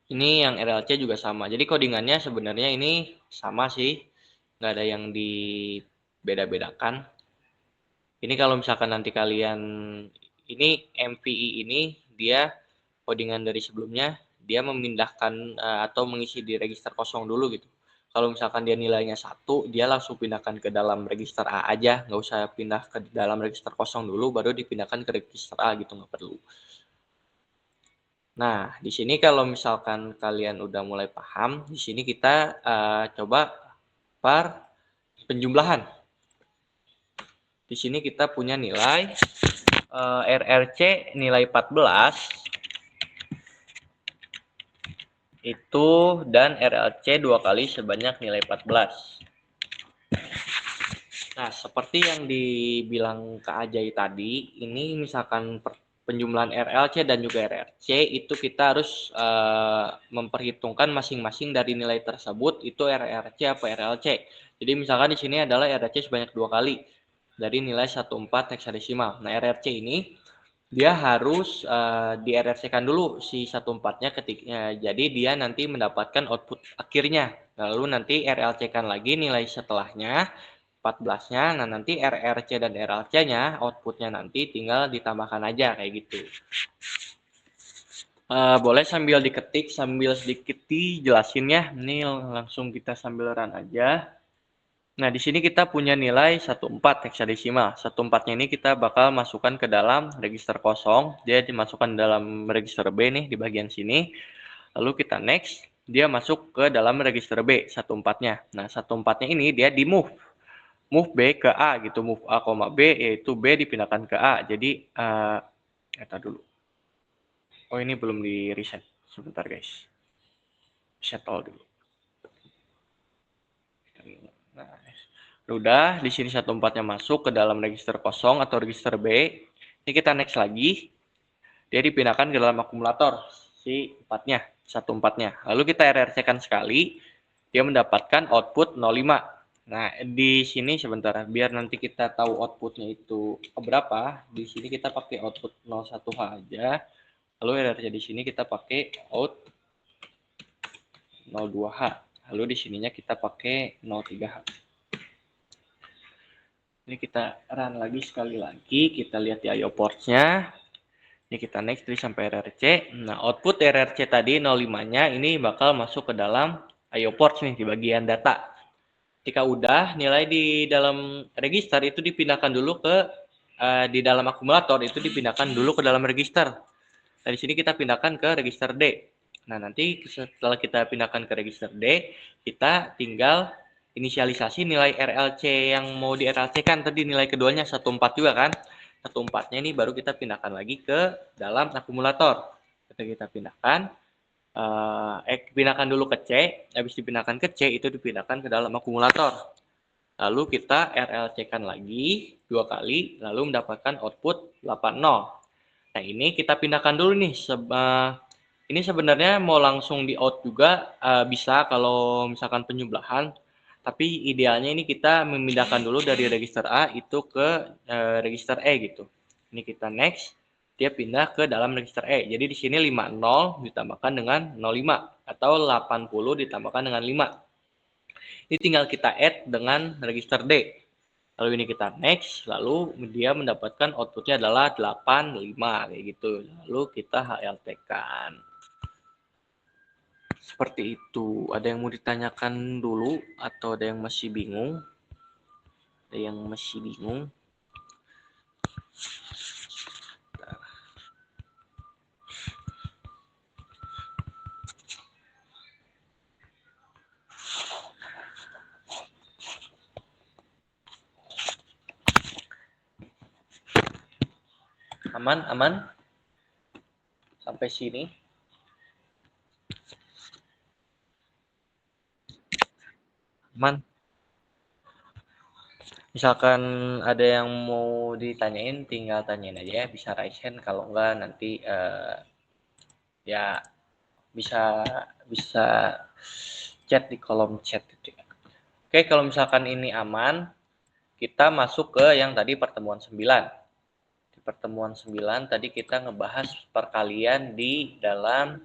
Ini yang RLC juga sama. Jadi codingannya sebenarnya ini sama sih. Nggak ada yang dibeda-bedakan. Ini kalau misalkan nanti kalian, ini MVI ini dia codingan dari sebelumnya, dia memindahkan atau mengisi di register kosong dulu gitu. Kalau misalkan dia nilainya 1, dia langsung pindahkan ke dalam register A aja, nggak usah pindah ke dalam register kosong dulu, baru dipindahkan ke register A gitu, nggak perlu. Nah, di sini kalau misalkan kalian udah mulai paham, di sini kita coba per penjumlahan. Di sini kita punya nilai RRC nilai 14 itu dan RLC 2 kali sebanyak nilai 14. Nah, seperti yang dibilang Kak Ajay tadi, ini misalkan penjumlahan RLC dan juga RRC itu kita harus memperhitungkan masing-masing dari nilai tersebut itu RRC apa RLC. Jadi misalkan di sini adalah RRC sebanyak 2 kali dari nilai 14 heksadesimal. Nah, RRC ini dia harus di RRC-kan dulu si 14-nya ketiknya. Jadi dia nanti mendapatkan output akhirnya. Lalu nanti RLC-kan lagi nilai setelahnya 14-nya. Nah, nanti RRC dan RLC-nya outputnya nanti tinggal ditambahkan aja kayak gitu. Boleh sambil diketik, sambil sedikit dijelasin ya. Ini langsung kita sambil run aja. Nah, di sini kita punya nilai 14 heksadesimal. 14-nya ini kita bakal masukkan ke dalam register kosong. Dia dimasukkan dalam register B nih di bagian sini. Lalu kita next, dia masuk ke dalam register B 14-nya. Nah, 14-nya ini dia di move. Move B ke A gitu, move A, B, yaitu B dipindahkan ke A. Jadi, kita dulu. Oh, ini belum di reset. Sebentar guys. Reset all dulu. Nah, udah di sini 14-nya masuk ke dalam register kosong atau register B. Ini kita next lagi. Dia dipindahkan ke dalam akumulator si 4-nya, 14-nya. Lalu kita RRC-kan sekali, dia mendapatkan output 05. Nah, di sini sebentar biar nanti kita tahu outputnya itu berapa. Di sini kita pakai output 01H aja. Lalu RRC di sini kita pakai out 02H. Lalu di sininya kita pakai 03H. Ini kita run lagi sekali lagi, kita lihat di IO ports-nya. Ini kita next sampai RRC. Nah, output RRC tadi 05-nya ini bakal masuk ke dalam IO ports nih di bagian data. Ketika udah nilai di dalam register itu dipindahkan dulu ke di dalam akumulator itu dipindahkan dulu ke dalam register. Nah, di sini kita pindahkan ke register D. Nah, nanti setelah kita pindahkan ke register D, kita tinggal inisialisasi nilai RLC yang mau di RLC-kan tadi nilai keduanya 14 juga kan. 14-nya ini baru kita pindahkan lagi ke dalam akumulator. Kita pindahkan pindahkan dulu ke C, habis dipindahkan ke C itu dipindahkan ke dalam akumulator. Lalu kita RLC-kan lagi 2 kali lalu mendapatkan output 80. Nah, ini kita pindahkan dulu nih. Ini sebenarnya mau langsung di out juga bisa kalau misalkan penyebelahan. Tapi idealnya ini kita memindahkan dulu dari register A itu ke register E gitu. Ini kita next, dia pindah ke dalam register E. Jadi di sini 50 ditambahkan dengan 05 atau 80 ditambahkan dengan 5. Ini tinggal kita add dengan register D. Lalu ini kita next, lalu dia mendapatkan outputnya adalah 85 kayak gitu. Lalu kita HLT-kan. Seperti itu. Ada yang mau ditanyakan dulu atau ada yang masih bingung? Ada yang masih bingung? Aman, aman? Sampai sini? Aman? Misalkan ada yang mau ditanyain, tinggal tanyain aja ya. Bisa raise hand, kalau enggak nanti ya bisa chat di kolom chat gitu ya. Oke, kalau misalkan ini aman, kita masuk ke yang tadi pertemuan 9. Di pertemuan 9 tadi kita ngebahas perkalian di dalam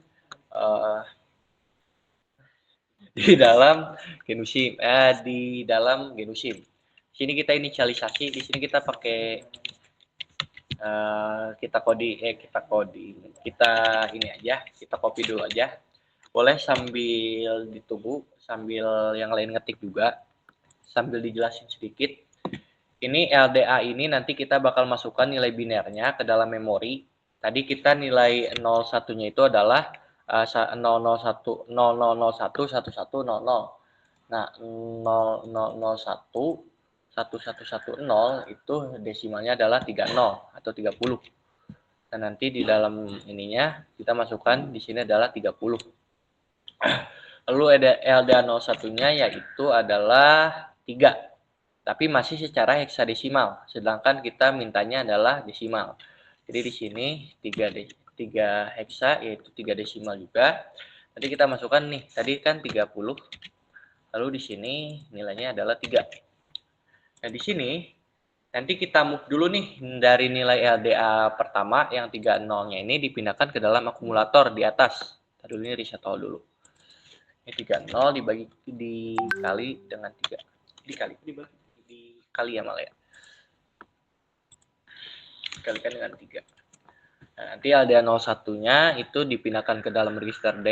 genusim. Di dalam genusim. Sini kita inisialisasi, di sini kita pakai kita ini aja, kita copy dulu aja. Boleh sambil ditunggu, sambil yang lain ngetik juga, sambil dijelasin sedikit. Ini LDA ini nanti kita bakal masukkan nilai binernya ke dalam memori. Tadi kita nilai 01-nya itu adalah 001 1100. Nah, 0001 1110 itu desimalnya adalah 30 atau 30. Nah, nanti di dalam ininya kita masukkan di sini adalah 30. Lalu ada LDA 01-nya yaitu adalah 3. Tapi masih secara heksadesimal, sedangkan kita mintanya adalah desimal. Jadi di sini 3 heksa yaitu 3 desimal juga. Nanti kita masukkan nih, tadi kan 30. Lalu di sini nilainya adalah 3. Nah, di sini nanti kita move dulu nih dari nilai LDA pertama yang 30-nya ini dipindahkan ke dalam akumulator di atas. Tadi dulu ini reset all dulu. Ini 30 dikali dengan 3. Dikali ya malah ya. Dikalikan dengan 3. Nah, nanti LDA 01-nya itu dipindahkan ke dalam register D,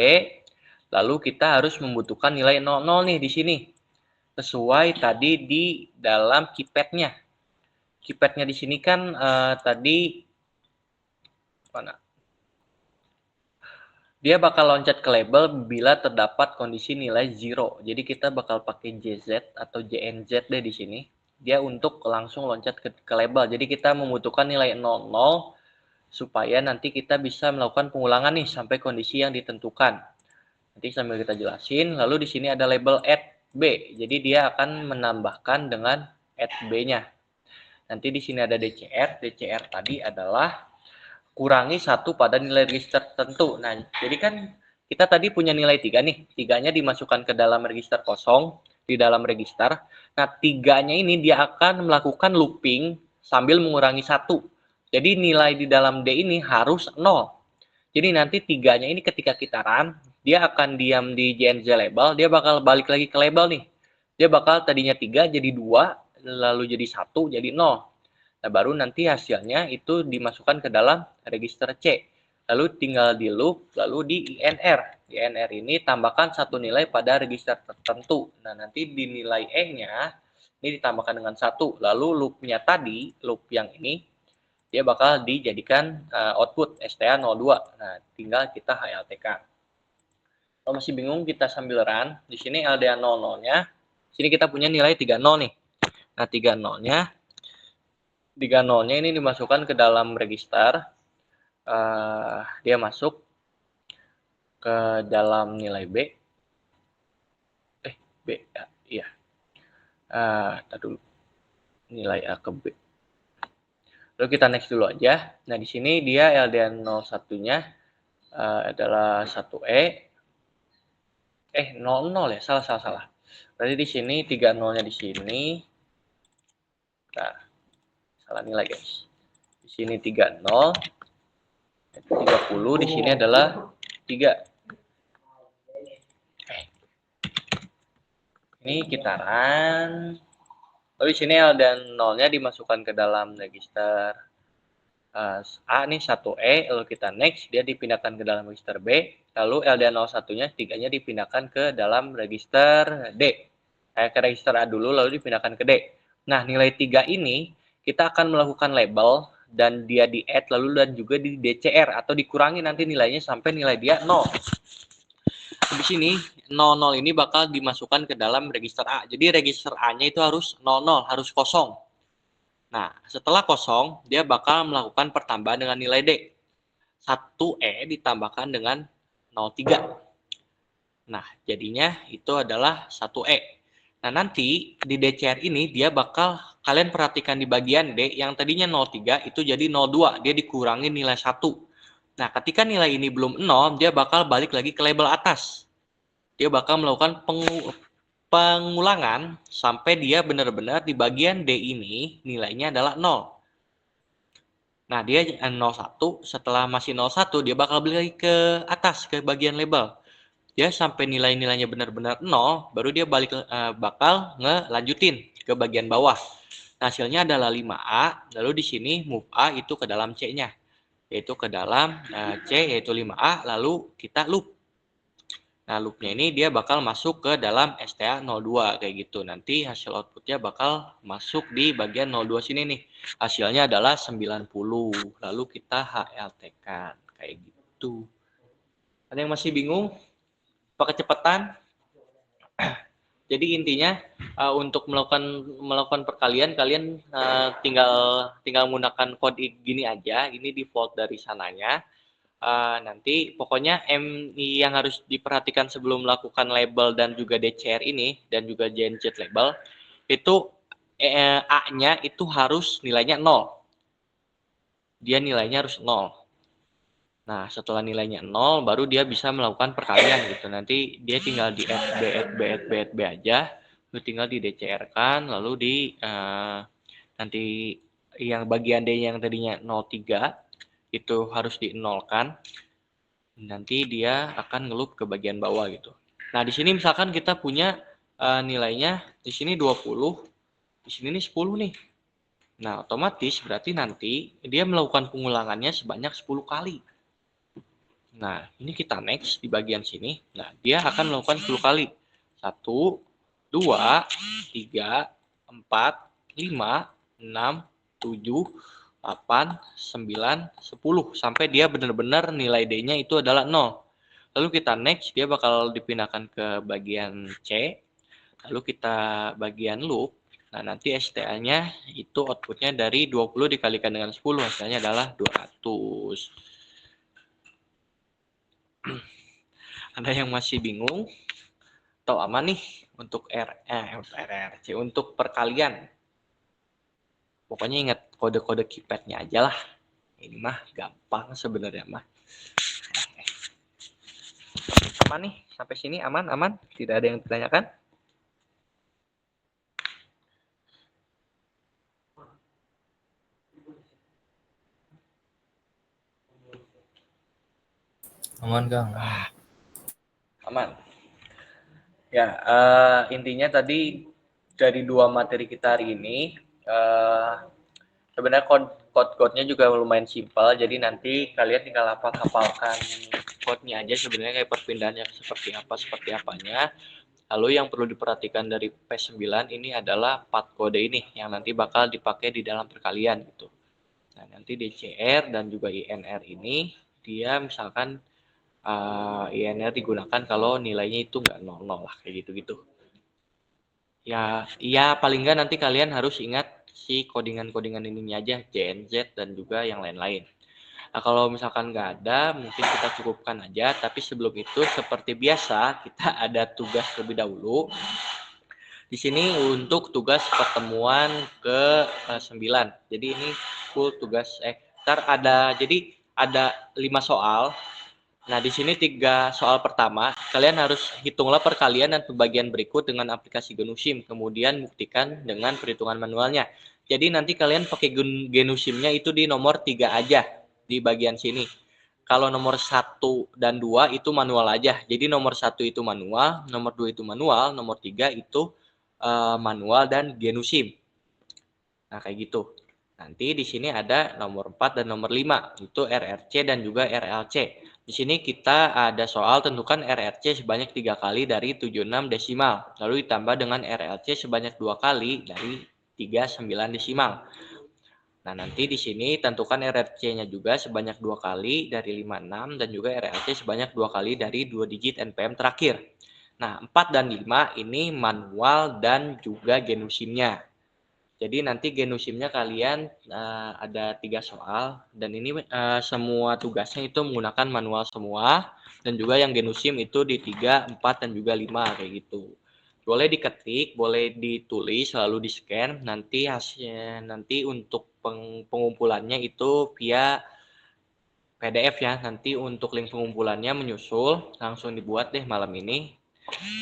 lalu kita harus membutuhkan nilai 00 nih di sini, sesuai tadi di dalam keypad-nya. Keypad-nya di sini kan tadi mana? Dia bakal loncat ke label bila terdapat kondisi nilai 0. Jadi kita bakal pakai JZ atau JNZ deh di sini. Dia untuk langsung loncat ke label. Jadi kita membutuhkan nilai 00 supaya nanti kita bisa melakukan pengulangan nih sampai kondisi yang ditentukan. Nanti sambil kita jelasin. Lalu di sini ada label add B. Jadi dia akan menambahkan dengan add B-nya. Nanti di sini ada DCR. DCR tadi adalah kurangi 1 pada nilai register tertentu. Nah, jadi kan kita tadi punya nilai 3 nih. 3-nya dimasukkan ke dalam register kosong di dalam register. Nah, 3-nya ini dia akan melakukan looping sambil mengurangi 1. Jadi nilai di dalam D ini harus 0. Jadi nanti 3-nya ini ketika kita run, dia akan diam di JNZ label, dia bakal balik lagi ke label nih. Dia bakal tadinya 3 jadi 2, lalu jadi 1, jadi 0. Nah, baru nanti hasilnya itu dimasukkan ke dalam register C. Lalu tinggal di loop, lalu di INR. Di INR ini tambahkan 1 nilai pada register tertentu. Nah, nanti di nilai E-nya ini ditambahkan dengan 1. Lalu loop-nya tadi, loop yang ini, dia bakal dijadikan output STA02. Nah, tinggal kita HLTK. Kalau masih bingung, kita sambil run. Di sini LDA 00-nya, sini kita punya nilai 30 nih. Nah, 30-nya ini dimasukkan ke dalam register. Dia masuk ke dalam nilai B. B, iya. Tadi dulu. Nilai A ke B. Lalu kita next dulu aja. Nah, di sini dia LDA 01-nya adalah 1E. 00 ya, salah. Berarti di sini 30-nya di sini. Nah, salah nilai guys. Di sini 30, 30 di sini adalah 3. Ini kita run. Lalu di sini L dan 0-nya dimasukkan ke dalam register A nih 1E, lalu kita next, dia dipindahkan ke dalam register B, lalu L dan 01-nya 3-nya dipindahkan ke dalam register D. Ke register A dulu, lalu dipindahkan ke D. Nah, nilai 3 ini kita akan melakukan label dan dia di add lalu dan juga di DCR atau dikurangi nanti nilainya sampai nilai dia 0. Di sini 00 ini bakal dimasukkan ke dalam register A. Jadi register A-nya itu harus 00, harus kosong. Nah, setelah kosong, dia bakal melakukan pertambahan dengan nilai D. 1E ditambahkan dengan 03. Nah, jadinya itu adalah 1E. Nah, nanti di DCR ini dia bakal, kalian perhatikan di bagian D, yang tadinya 03 itu jadi 02, dia dikurangi nilai 1. Nah, ketika nilai ini belum 0, dia bakal balik lagi ke label atas. Dia bakal melakukan pengulangan sampai dia benar-benar di bagian D ini nilainya adalah 0. Nah, dia 01, setelah masih 01, dia bakal balik lagi ke atas, ke bagian label. Dia sampai nilai-nilainya benar-benar 0, baru dia bakal ngelanjutin ke bagian bawah. Nah, hasilnya adalah 5A, lalu di sini move A itu ke dalam C-nya, yaitu ke dalam C, yaitu 5A, lalu kita loop. Nah, loopnya ini dia bakal masuk ke dalam STA02, kayak gitu. Nanti hasil outputnya bakal masuk di bagian 02 sini nih. Hasilnya adalah 90, lalu kita HLT-kan, kayak gitu. Ada yang masih bingung? Kecepatan. Jadi intinya untuk melakukan perkalian, kalian tinggal menggunakan kode gini aja. Ini default dari sananya. Nanti pokoknya yang harus diperhatikan sebelum melakukan label dan juga DCR ini dan juga JNZ label itu A-nya itu harus nilainya 0. Dia nilainya harus 0. Nah, setelah nilainya 0, baru dia bisa melakukan perkalian gitu. Nanti dia tinggal di add B aja, lalu tinggal di DCR-kan, lalu di nanti yang bagian D yang tadinya 03 itu harus di-nolkan. Nanti dia akan ngeloop ke bagian bawah gitu. Nah, di sini misalkan kita punya nilainya di sini 20, di sini nih 10 nih. Nah, otomatis berarti nanti dia melakukan pengulangannya sebanyak 10 kali. Nah, ini kita next di bagian sini. Nah, dia akan melakukan 10 kali. 1, 2, 3, 4, 5, 6, 7, 8, 9, 10. Sampai dia benar-benar nilai D-nya itu adalah 0. Lalu kita next, dia bakal dipindahkan ke bagian C. Lalu kita bagian loop. Nah, nanti STA-nya itu outputnya dari 20 dikalikan dengan 10. Hasilnya adalah 200. Ada yang masih bingung? Atau aman nih untuk RRC, untuk perkalian? Pokoknya ingat kode-kode keypadnya aja lah. Ini mah gampang sebenarnya mah. Aman nih, sampai sini aman? Tidak ada yang ditanyakan? Aman, Kang. Aman. Ya, intinya tadi dari 2 materi kita hari ini, sebenarnya code-nya juga lumayan simpel, jadi nanti kalian tinggal hafalkan code-nya aja sebenarnya kayak perpindahannya seperti apanya. Lalu yang perlu diperhatikan dari P9 ini adalah part kode ini yang nanti bakal dipakai di dalam perkalian gitu. Nah, nanti DCR dan juga INR ini dia misalkan INR digunakan kalau nilainya itu nggak 00 lah kayak gitu-gitu. Ya paling nggak nanti kalian harus ingat si codingan-codingan ini aja, JNZ dan juga yang lain-lain. Nah, kalau misalkan nggak ada, mungkin kita cukupkan aja. Tapi sebelum itu, seperti biasa, kita ada tugas terlebih dahulu. Di sini untuk tugas pertemuan ke-9. Jadi ini full tugas. Jadi ada 5 soal. Nah, di sini 3 soal pertama, kalian harus hitunglah perkalian dan pembagian berikut dengan aplikasi Genusim, kemudian buktikan dengan perhitungan manualnya. Jadi nanti kalian pakai Genusimnya itu di nomor 3 aja, di bagian sini. Kalau nomor 1 dan 2 itu manual aja. Jadi nomor 1 itu manual, nomor 2 itu manual, nomor 3 itu manual dan Genusim. Nah, kayak gitu. Nanti di sini ada nomor 4 dan nomor 5, itu RRC dan juga RLC. Di sini kita ada soal tentukan RRC sebanyak 3 kali dari 76 desimal, lalu ditambah dengan RLC sebanyak 2 kali dari 39 desimal. Nah, nanti di sini tentukan RRC-nya juga sebanyak 2 kali dari 56 dan juga RLC sebanyak 2 kali dari 2 digit NPM terakhir. Nah, 4 dan 5 ini manual dan juga Genusimnya. Jadi nanti Genusimnya kalian ada 3 soal dan ini semua tugasnya itu menggunakan manual semua dan juga yang Genusim itu di 3, 4 dan juga 5 kayak gitu. Boleh diketik, boleh ditulis, lalu di-scan. Nanti hasilnya nanti untuk pengumpulannya itu via PDF ya. Nanti untuk link pengumpulannya menyusul, langsung dibuat deh malam ini.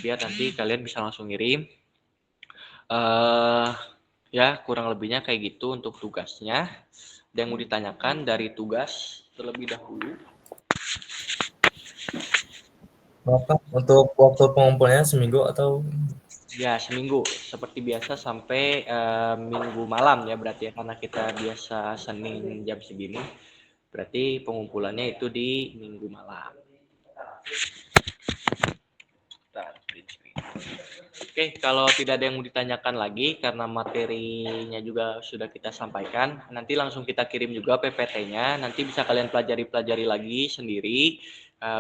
Biar nanti kalian bisa langsung ngirim. Ya, kurang lebihnya kayak gitu untuk tugasnya. Ada yang mau ditanyakan dari tugas terlebih dahulu? Berapa untuk waktu pengumpulannya seminggu atau? Ya, seminggu. Seperti biasa sampai minggu malam ya berarti ya. Karena kita biasa Senin jam segini. Berarti pengumpulannya itu di minggu malam. Oke, kalau tidak ada yang mau ditanyakan lagi karena materinya juga sudah kita sampaikan, nanti langsung kita kirim juga PPT-nya. Nanti bisa kalian pelajari lagi sendiri,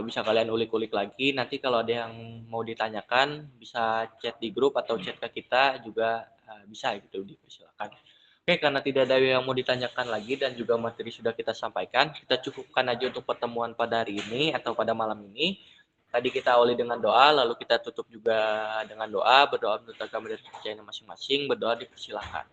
bisa kalian ulik-ulik lagi. Nanti kalau ada yang mau ditanyakan, bisa chat di grup atau chat ke kita juga bisa gitu, dipersilakan. Oke, karena tidak ada yang mau ditanyakan lagi dan juga materi sudah kita sampaikan, kita cukupkan aja untuk pertemuan pada hari ini atau pada malam ini. Tadi kita awali dengan doa, lalu kita tutup juga dengan doa, berdoa menurut agama dan kepercayaan masing-masing, berdoa dipersilakan.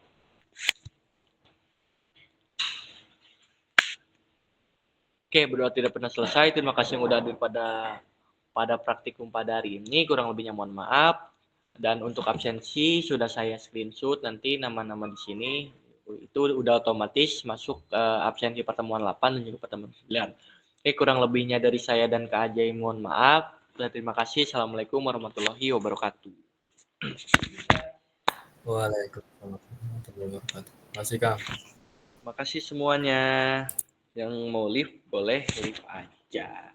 Oke, berdoa tidak pernah selesai. Terima kasih yang udah hadir pada praktikum pada hari ini. Kurang lebihnya mohon maaf. Dan untuk absensi sudah saya screenshot, nanti nama-nama di sini itu udah otomatis masuk absensi pertemuan 8 dan juga pertemuan 9. Oke, kurang lebihnya dari saya dan Kak Ajay mohon maaf. Dan terima kasih. Assalamualaikum warahmatullahi wabarakatuh. Waalaikumsalam warahmatullahi wabarakatuh. Makasih Kang. Makasih semuanya. Yang mau live boleh live aja.